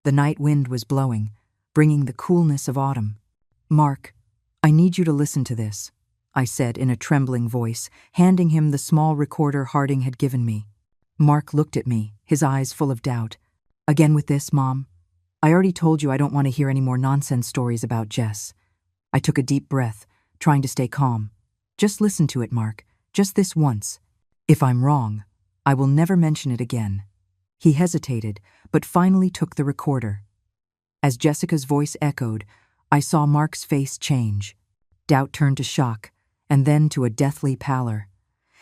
[SPEAKER 1] The night wind was blowing, bringing the coolness of autumn. "Mark, I need you to listen to this," I said in a trembling voice, handing him the small recorder Harding had given me. Mark looked at me, his eyes full of doubt. "Again with this, Mom? I already told you I don't want to hear any more nonsense stories about Jess." I took a deep breath, trying to stay calm. Just listen to it, Mark. Just this once. If I'm wrong, I will never mention it again. He hesitated, but finally took the recorder. As Jessica's voice echoed, I saw Mark's face change. Doubt turned to shock, and then to a deathly pallor.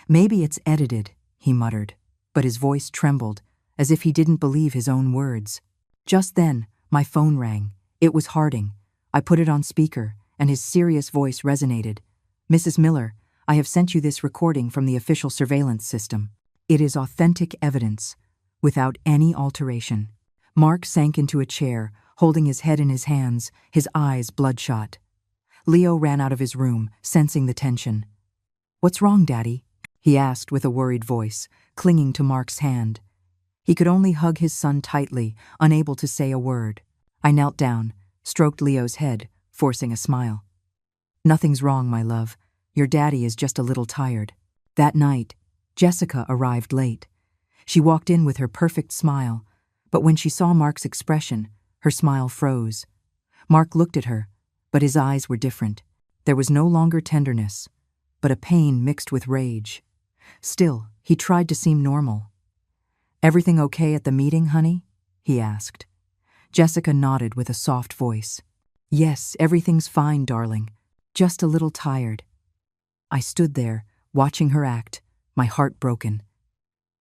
[SPEAKER 1] Maybe it's edited, he muttered, but his voice trembled, as if he didn't believe his own words. Just then, my phone rang. It was Harding. I put it on speaker, and his serious voice resonated. Mrs. Miller, I have sent you this recording from the official surveillance system. It is authentic evidence, without any alteration. Mark sank into a chair, holding his head in his hands, his eyes bloodshot. Leo ran out of his room, sensing the tension. "What's wrong, Daddy?" he asked with a worried voice, clinging to Mark's hand. He could only hug his son tightly, unable to say a word. I knelt down, stroked Leo's head, forcing a smile. "Nothing's wrong, my love. Your daddy is just a little tired." That night, Jessica arrived late. She walked in with her perfect smile, but when she saw Mark's expression, her smile froze. Mark looked at her, but his eyes were different. There was no longer tenderness, but a pain mixed with rage. Still, he tried to seem normal. "Everything okay at the meeting, honey?" he asked. Jessica nodded with a soft voice. "Yes, everything's fine, darling. Just a little tired." I stood there, watching her act, my heart broken.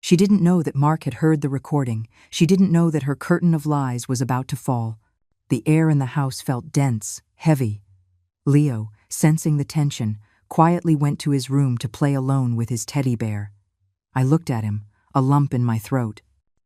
[SPEAKER 1] She didn't know that Mark had heard the recording. She didn't know that her curtain of lies was about to fall. The air in the house felt dense, heavy. Leo, sensing the tension, quietly went to his room to play alone with his teddy bear. I looked at him, a lump in my throat.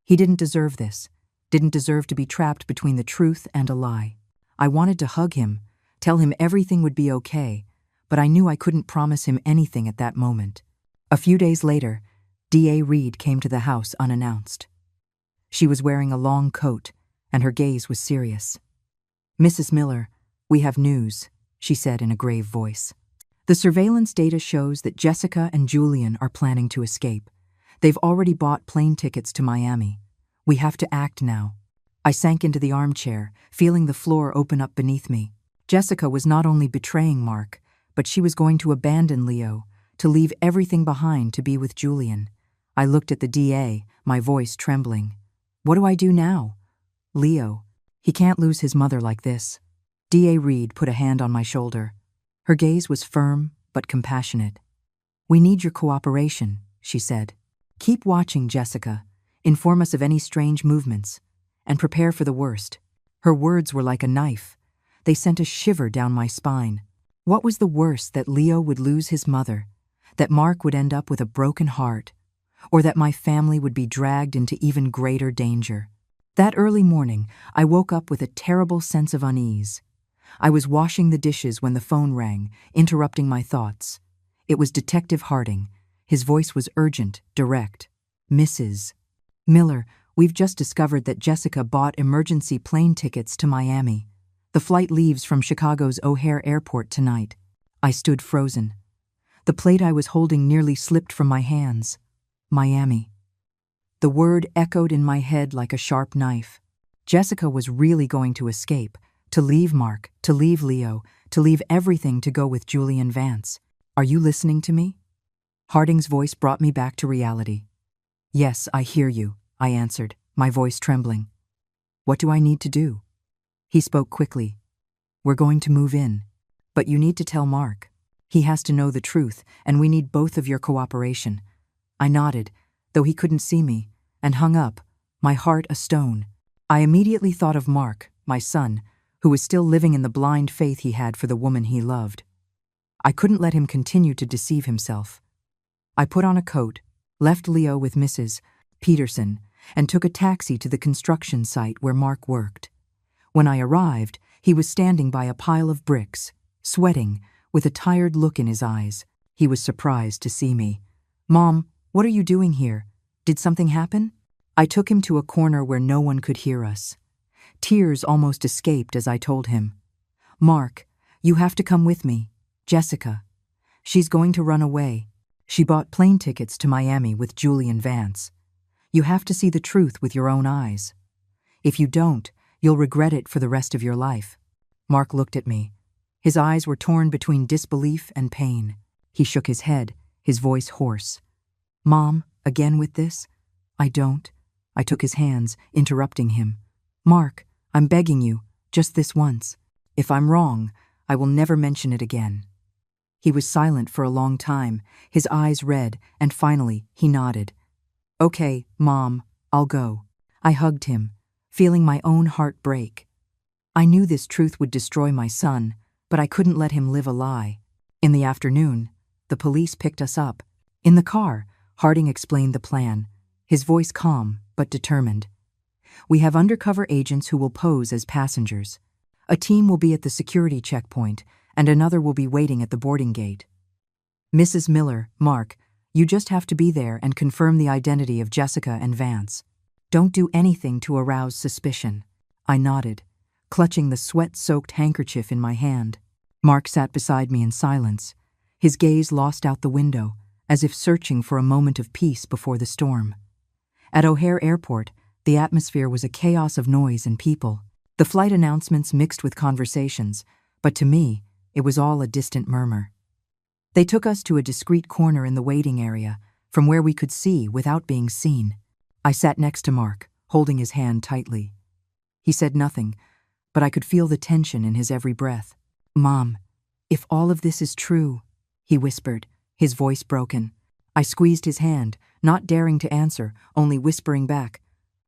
[SPEAKER 1] He didn't deserve this, didn't deserve to be trapped between the truth and a lie. I wanted to hug him, tell him everything would be okay, but I knew I couldn't promise him anything at that moment. A few days later, D.A. Reed came to the house unannounced. She was wearing a long coat, and her gaze was serious. "Mrs. Miller, we have news," she said in a grave voice. "The surveillance data shows that Jessica and Julian are planning to escape. They've already bought plane tickets to Miami. We have to act now." I sank into the armchair, feeling the floor open up beneath me. Jessica was not only betraying Mark, but she was going to abandon Leo, to leave everything behind to be with Julian. I looked at the DA, my voice trembling. "What do I do now?" "Leo, he can't lose his mother like this." D.A. Reed put a hand on my shoulder. Her gaze was firm but compassionate. "We need your cooperation," she said. "Keep watching, Jessica. Inform us of any strange movements, and prepare for the worst." Her words were like a knife. They sent a shiver down my spine. What was the worst, that Leo would lose his mother, that Mark would end up with a broken heart, or that my family would be dragged into even greater danger? That early morning, I woke up with a terrible sense of unease. I was washing the dishes when the phone rang, interrupting my thoughts. It was Detective Harding. His voice was urgent, direct. "Mrs. Miller, we've just discovered that Jessica bought emergency plane tickets to Miami. The flight leaves from Chicago's O'Hare Airport tonight." I stood frozen. The plate I was holding nearly slipped from my hands. Miami. The word echoed in my head like a sharp knife. Jessica was really going to escape, to leave Mark, to leave Leo, to leave everything to go with Julian Vance. "Are you listening to me?" Harding's voice brought me back to reality. "Yes, I hear you," I answered, my voice trembling. "What do I need to do?" He spoke quickly. "We're going to move in, but you need to tell Mark. He has to know the truth, and we need both of your cooperation." I nodded, though he couldn't see me, and hung up, my heart a stone. I immediately thought of Mark, my son, who was still living in the blind faith he had for the woman he loved. I couldn't let him continue to deceive himself. I put on a coat, left Leo with Mrs. Peterson, and took a taxi to the construction site where Mark worked. When I arrived, he was standing by a pile of bricks, sweating, with a tired look in his eyes. He was surprised to see me. "Mom, what are you doing here? Did something happen?" I took him to a corner where no one could hear us. Tears almost escaped as I told him. "Mark, you have to come with me. Jessica. She's going to run away. She bought plane tickets to Miami with Julian Vance. You have to see the truth with your own eyes. If you don't, you'll regret it for the rest of your life." Mark looked at me. His eyes were torn between disbelief and pain. He shook his head, his voice hoarse. "Mom, again with this?" "I don't." I took his hands, interrupting him. "Mark, I'm begging you, just this once. If I'm wrong, I will never mention it again." He was silent for a long time, his eyes red, and finally he nodded. "Okay, Mom, I'll go." I hugged him, feeling my own heart break. I knew this truth would destroy my son, but I couldn't let him live a lie. In the afternoon, the police picked us up. In the car, Harding explained the plan, his voice calm but determined. "We have undercover agents who will pose as passengers. A team will be at the security checkpoint, and another will be waiting at the boarding gate. Mrs. Miller, Mark, you just have to be there and confirm the identity of Jessica and Vance. Don't do anything to arouse suspicion." I nodded, clutching the sweat-soaked handkerchief in my hand. Mark sat beside me in silence, his gaze lost out the window, as if searching for a moment of peace before the storm. At O'Hare Airport, the atmosphere was a chaos of noise and people. The flight announcements mixed with conversations, but to me, it was all a distant murmur. They took us to a discreet corner in the waiting area, from where we could see without being seen. I sat next to Mark, holding his hand tightly. He said nothing, but I could feel the tension in his every breath. "Mom, if all of this is true," he whispered, his voice broken. I squeezed his hand, not daring to answer, only whispering back,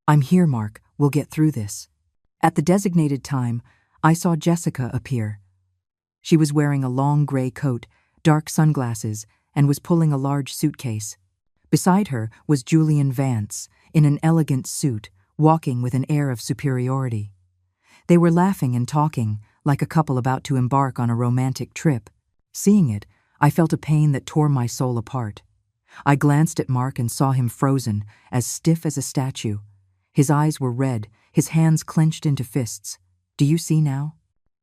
[SPEAKER 1] "I'm here, Mark, we'll get through this." At the designated time, I saw Jessica appear. She was wearing a long gray coat, dark sunglasses, and was pulling a large suitcase. Beside her was Julian Vance, in an elegant suit, walking with an air of superiority. They were laughing and talking, like a couple about to embark on a romantic trip. Seeing it, I felt a pain that tore my soul apart. I glanced at Mark and saw him frozen, as stiff as a statue. His eyes were red, his hands clenched into fists. "Do you see now?"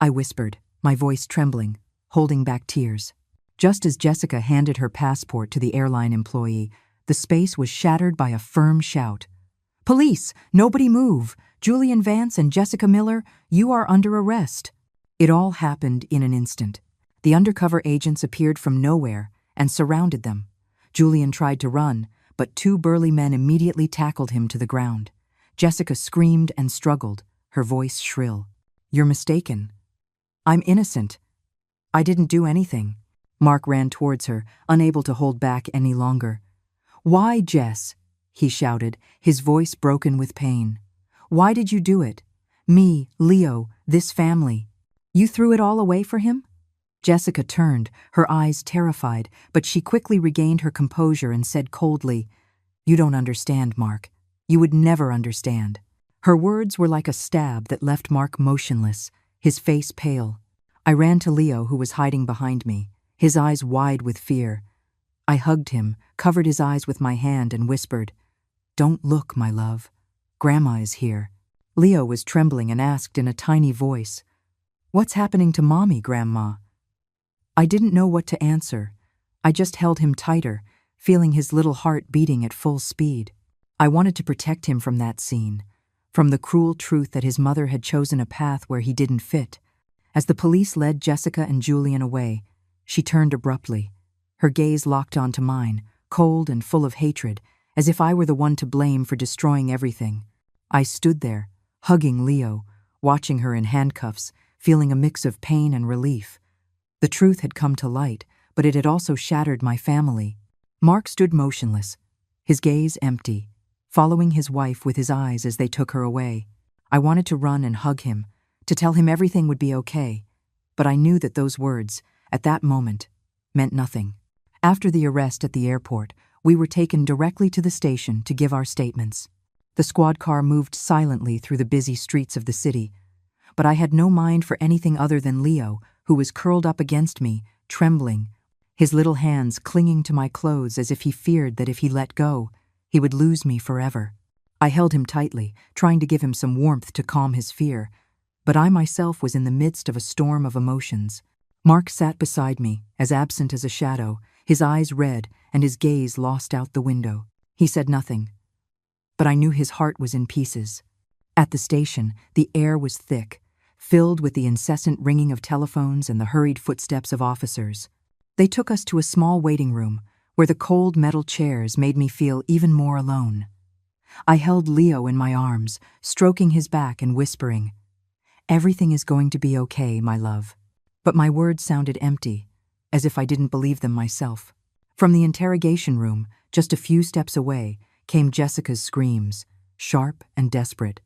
[SPEAKER 1] I whispered, my voice trembling, holding back tears. Just as Jessica handed her passport to the airline employee, the space was shattered by a firm shout. "Police! Nobody move! Julian Vance and Jessica Miller, you are under arrest." It all happened in an instant. The undercover agents appeared from nowhere and surrounded them. Julian tried to run, but two burly men immediately tackled him to the ground. Jessica screamed and struggled, her voice shrill. "You're mistaken. I'm innocent. I didn't do anything." Mark ran towards her, unable to hold back any longer. "Why, Jess?" he shouted, his voice broken with pain. "Why did you do it? Me, Leo, this family. You threw it all away for him?" Jessica turned, her eyes terrified, but she quickly regained her composure and said coldly, "You don't understand, Mark. You would never understand." Her words were like a stab that left Mark motionless, his face pale. I ran to Leo, who was hiding behind me, his eyes wide with fear. I hugged him, covered his eyes with my hand, and whispered, "Don't look, my love. Grandma is here." Leo was trembling and asked in a tiny voice, "What's happening to Mommy, Grandma?" I didn't know what to answer. I just held him tighter, feeling his little heart beating at full speed. I wanted to protect him from that scene, from the cruel truth that his mother had chosen a path where he didn't fit. As the police led Jessica and Julian away, she turned abruptly. Her gaze locked onto mine, cold and full of hatred, as if I were the one to blame for destroying everything. I stood there, hugging Leo, watching her in handcuffs, feeling a mix of pain and relief. The truth had come to light, but it had also shattered my family. Mark stood motionless, his gaze empty, following his wife with his eyes as they took her away. I wanted to run and hug him, to tell him everything would be okay, but I knew that those words, at that moment, meant nothing. After the arrest at the airport, we were taken directly to the station to give our statements. The squad car moved silently through the busy streets of the city, but I had no mind for anything other than Leo, who was curled up against me, trembling, his little hands clinging to my clothes as if he feared that if he let go, he would lose me forever. I held him tightly, trying to give him some warmth to calm his fear, but I myself was in the midst of a storm of emotions. Mark sat beside me, as absent as a shadow, his eyes red and his gaze lost out the window. He said nothing, but I knew his heart was in pieces. At the station, the air was thick, filled with the incessant ringing of telephones and the hurried footsteps of officers. They took us to a small waiting room where the cold metal chairs made me feel even more alone. I held Leo in my arms, stroking his back and whispering, "Everything is going to be okay, my love." But my words sounded empty, as if I didn't believe them myself. From the interrogation room, just a few steps away, came Jessica's screams, sharp and desperate.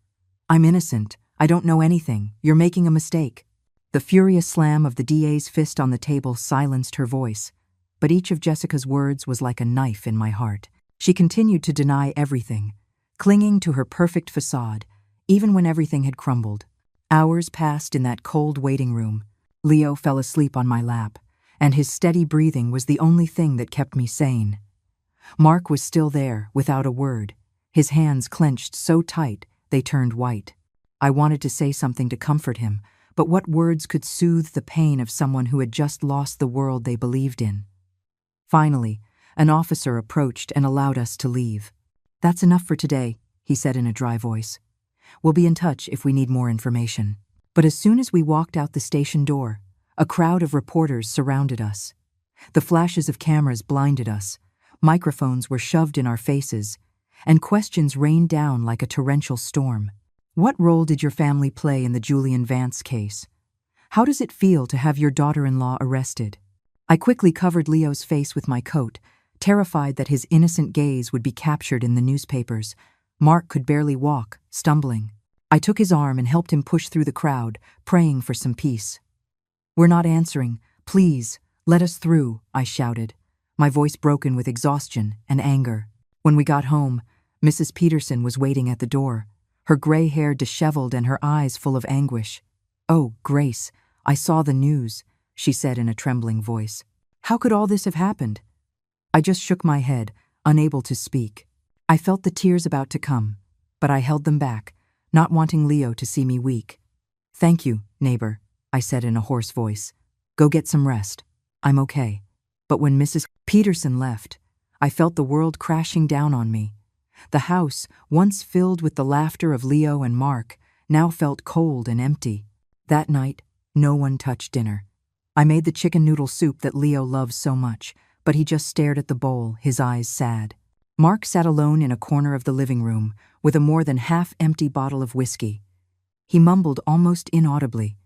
[SPEAKER 1] "I'm innocent. I don't know anything. You're making a mistake." The furious slam of the DA's fist on the table silenced her voice, but each of Jessica's words was like a knife in my heart. She continued to deny everything, clinging to her perfect facade, even when everything had crumbled. Hours passed in that cold waiting room. Leo fell asleep on my lap, and his steady breathing was the only thing that kept me sane. Mark was still there, without a word, his hands clenched so tight they turned white. I wanted to say something to comfort him, but what words could soothe the pain of someone who had just lost the world they believed in? Finally, an officer approached and allowed us to leave. "That's enough for today," he said in a dry voice. "We'll be in touch if we need more information." But as soon as we walked out the station door, a crowd of reporters surrounded us. The flashes of cameras blinded us, microphones were shoved in our faces, and questions rained down like a torrential storm. "What role did your family play in the Julian Vance case? How does it feel to have your daughter-in-law arrested?" I quickly covered Leo's face with my coat, terrified that his innocent gaze would be captured in the newspapers. Mark could barely walk, stumbling. I took his arm and helped him push through the crowd, praying for some peace. "We're not answering. Please, let us through," I shouted, my voice broken with exhaustion and anger. When we got home, Mrs. Peterson was waiting at the door, her gray hair disheveled and her eyes full of anguish. "Oh, Grace, I saw the news," she said in a trembling voice. "How could all this have happened?" I just shook my head, unable to speak. I felt the tears about to come, but I held them back, not wanting Leo to see me weak. "Thank you, neighbor," I said in a hoarse voice. "Go get some rest. I'm okay." But when Mrs. Peterson left, I felt the world crashing down on me. The house, once filled with the laughter of Leo and Mark, now felt cold and empty. That night, no one touched dinner. I made the chicken noodle soup that Leo loves so much, but he just stared at the bowl, his eyes sad. Mark sat alone in a corner of the living room, with a more than half-empty bottle of whiskey. He mumbled almost inaudibly.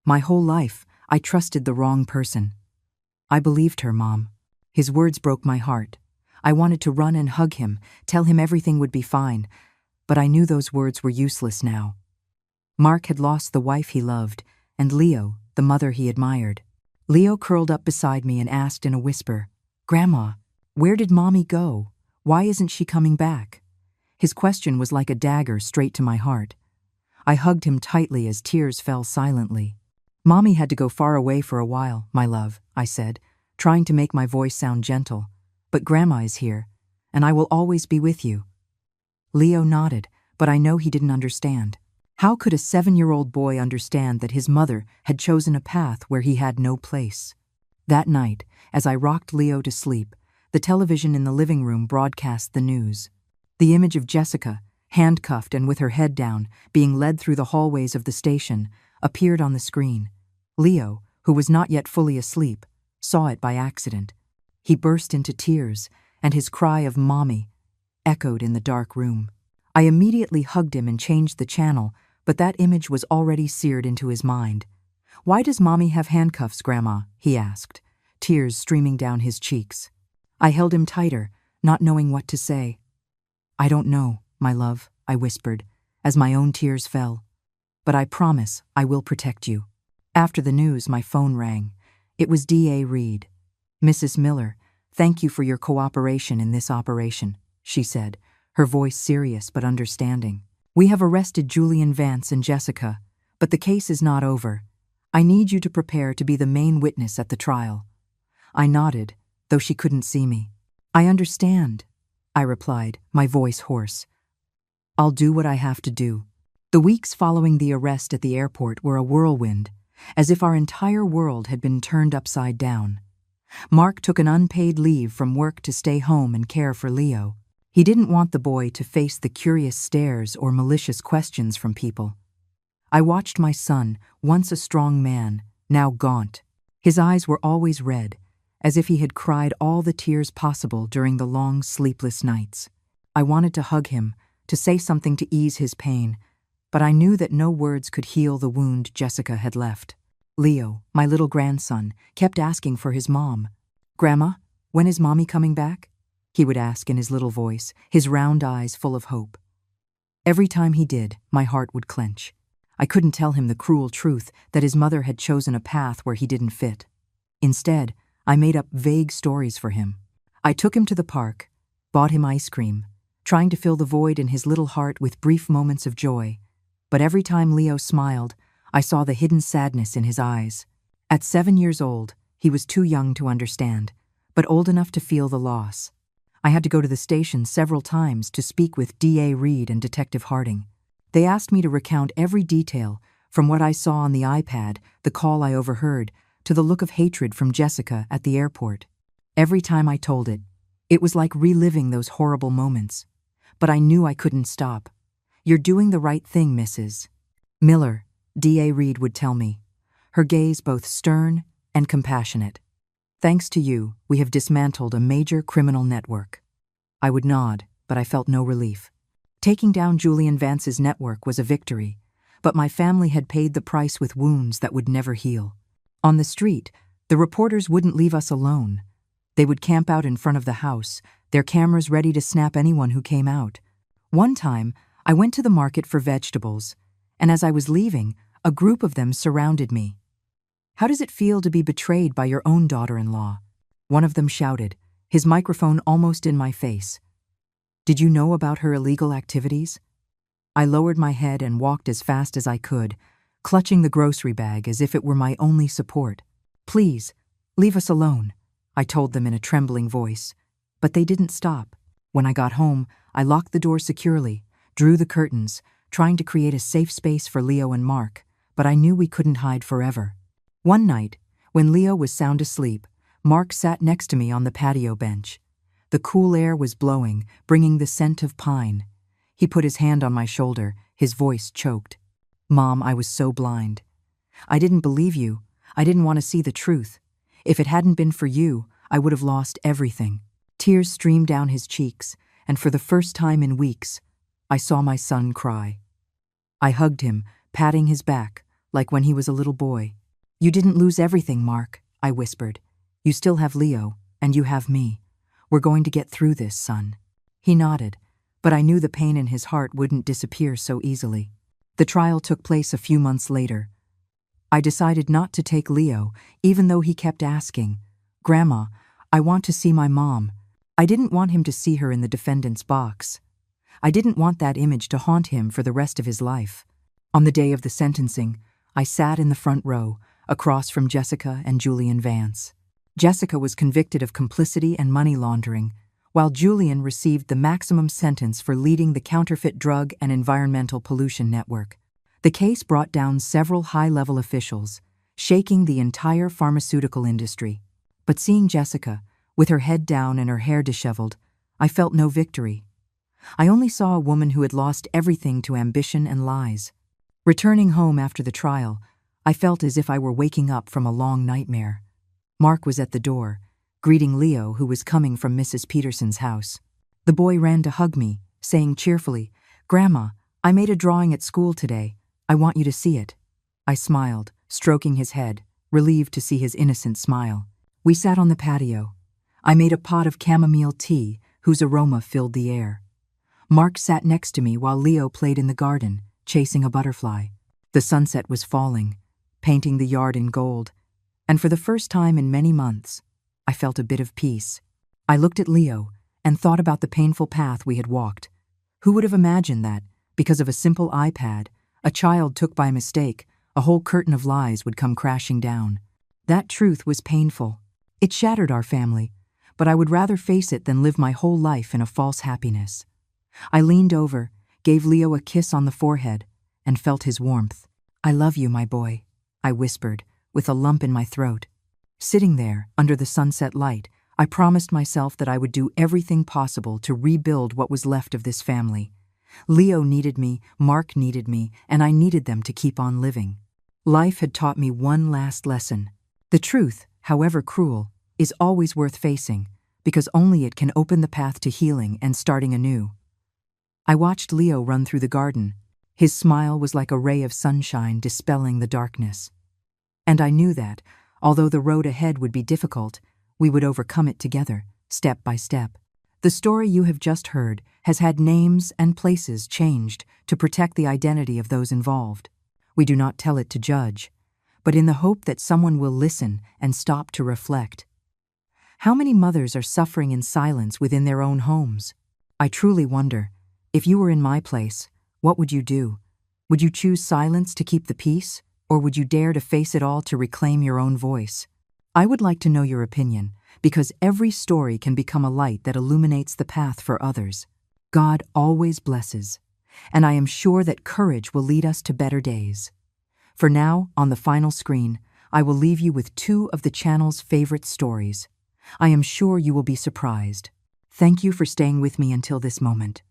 [SPEAKER 1] "My whole life, I trusted the wrong person." "I believed her, Mom." His words broke my heart. I wanted to run and hug him, tell him everything would be fine, but I knew those words were useless now. Mark had lost the wife he loved, and Leo, the mother he admired. Leo curled up beside me and asked in a whisper, "Grandma, where did Mommy go? Why isn't she coming back?" His question was like a dagger straight to my heart. I hugged him tightly as tears fell silently. "Mommy had to go far away for a while, my love," I said, trying to make my voice sound gentle. "But Grandma is here, and I will always be with you." Leo nodded, but I know he didn't understand. How could a 7-year-old boy understand that his mother had chosen a path where he had no place? That night, as I rocked Leo to sleep, the television in the living room broadcast the news. The image of Jessica, handcuffed and with her head down, being led through the hallways of the station, appeared on the screen. Leo, who was not yet fully asleep, saw it by accident. He burst into tears, and his cry of "Mommy" echoed in the dark room. I immediately hugged him and changed the channel, but that image was already seared into his mind. "Why does Mommy have handcuffs, Grandma?" he asked, tears streaming down his cheeks. I held him tighter, not knowing what to say. "I don't know, my love," I whispered, as my own tears fell. "But I promise I will protect you." After the news, my phone rang. It was D.A. Reed. "Mrs. Miller, thank you for your cooperation in this operation," she said, her voice serious but understanding. "We have arrested Julian Vance and Jessica, but the case is not over. I need you to prepare to be the main witness at the trial." I nodded, though she couldn't see me. "I understand," I replied, my voice hoarse. "I'll do what I have to do." The weeks following the arrest at the airport were a whirlwind, as if our entire world had been turned upside down. Mark took an unpaid leave from work to stay home and care for Leo. He didn't want the boy to face the curious stares or malicious questions from people. I watched my son, once a strong man, now gaunt. His eyes were always red, as if he had cried all the tears possible during the long, sleepless nights. I wanted to hug him, to say something to ease his pain, but I knew that no words could heal the wound Jessica had left. Leo, my little grandson, kept asking for his mom. "Grandma, when is Mommy coming back?" he would ask in his little voice, his round eyes full of hope. Every time he did, my heart would clench. I couldn't tell him the cruel truth that his mother had chosen a path where he didn't fit. Instead, I made up vague stories for him. I took him to the park, bought him ice cream, trying to fill the void in his little heart with brief moments of joy. But every time Leo smiled, I saw the hidden sadness in his eyes. At 7 years old, he was too young to understand, but old enough to feel the loss. I had to go to the station several times to speak with D.A. Reed and Detective Harding. They asked me to recount every detail, from what I saw on the iPad, the call I overheard, to the look of hatred from Jessica at the airport. Every time I told it, it was like reliving those horrible moments. But I knew I couldn't stop. "You're doing the right thing, Mrs. Miller," D.A. Reed would tell me, her gaze both stern and compassionate. "Thanks to you, we have dismantled a major criminal network." I would nod, but I felt no relief. Taking down Julian Vance's network was a victory, but my family had paid the price with wounds that would never heal. On the street, the reporters wouldn't leave us alone. They would camp out in front of the house, their cameras ready to snap anyone who came out. One time, I went to the market for vegetables, and as I was leaving, a group of them surrounded me. "How does it feel to be betrayed by your own daughter-in-law?" One of them shouted, his microphone almost in my face. "Did you know about her illegal activities?" I lowered my head and walked as fast as I could, clutching the grocery bag as if it were my only support. "Please, leave us alone," I told them in a trembling voice. But they didn't stop. When I got home, I locked the door securely, drew the curtains, trying to create a safe space for Leo and Mark, but I knew we couldn't hide forever. One night, when Leo was sound asleep, Mark sat next to me on the patio bench. The cool air was blowing, bringing the scent of pine. He put his hand on my shoulder, his voice choked. "Mom, I was so blind. I didn't believe you. I didn't want to see the truth. If it hadn't been for you, I would have lost everything." Tears streamed down his cheeks, and for the first time in weeks, I saw my son cry. I hugged him, patting his back, like when he was a little boy. "You didn't lose everything, Mark," I whispered. "You still have Leo, and you have me. We're going to get through this, son." He nodded, but I knew the pain in his heart wouldn't disappear so easily. The trial took place a few months later. I decided not to take Leo, even though he kept asking, "Grandma, I want to see my mom." I didn't want him to see her in the defendant's box. I didn't want that image to haunt him for the rest of his life. On the day of the sentencing, I sat in the front row, across from Jessica and Julian Vance. Jessica was convicted of complicity and money laundering, while Julian received the maximum sentence for leading the counterfeit drug and environmental pollution network. The case brought down several high-level officials, shaking the entire pharmaceutical industry. But seeing Jessica, with her head down and her hair disheveled, I felt no victory. I only saw a woman who had lost everything to ambition and lies. Returning home after the trial, I felt as if I were waking up from a long nightmare. Mark was at the door, greeting Leo, who was coming from Mrs. Peterson's house. The boy ran to hug me, saying cheerfully, "Grandma, I made a drawing at school today. I want you to see it." I smiled, stroking his head, relieved to see his innocent smile. We sat on the patio. I made a pot of chamomile tea, whose aroma filled the air. Mark sat next to me while Leo played in the garden, chasing a butterfly. The sunset was falling, painting the yard in gold, and for the first time in many months, I felt a bit of peace. I looked at Leo and thought about the painful path we had walked. Who would have imagined that, because of a simple iPad, a child took by mistake, a whole curtain of lies would come crashing down? That truth was painful. It shattered our family, but I would rather face it than live my whole life in a false happiness. I leaned over, gave Leo a kiss on the forehead, and felt his warmth. "I love you, my boy," I whispered, with a lump in my throat. Sitting there, under the sunset light, I promised myself that I would do everything possible to rebuild what was left of this family. Leo needed me, Mark needed me, and I needed them to keep on living. Life had taught me one last lesson. The truth, however cruel, is always worth facing, because only it can open the path to healing and starting anew. I watched Leo run through the garden. His smile was like a ray of sunshine dispelling the darkness. And I knew that, although the road ahead would be difficult, we would overcome it together, step by step. The story you have just heard has had names and places changed to protect the identity of those involved. We do not tell it to judge, but in the hope that someone will listen and stop to reflect. How many mothers are suffering in silence within their own homes? I truly wonder, if you were in my place, what would you do? Would you choose silence to keep the peace, or would you dare to face it all to reclaim your own voice? I would like to know your opinion, because every story can become a light that illuminates the path for others. God always blesses, and I am sure that courage will lead us to better days. For now, on the final screen, I will leave you with two of the channel's favorite stories. I am sure you will be surprised. Thank you for staying with me until this moment.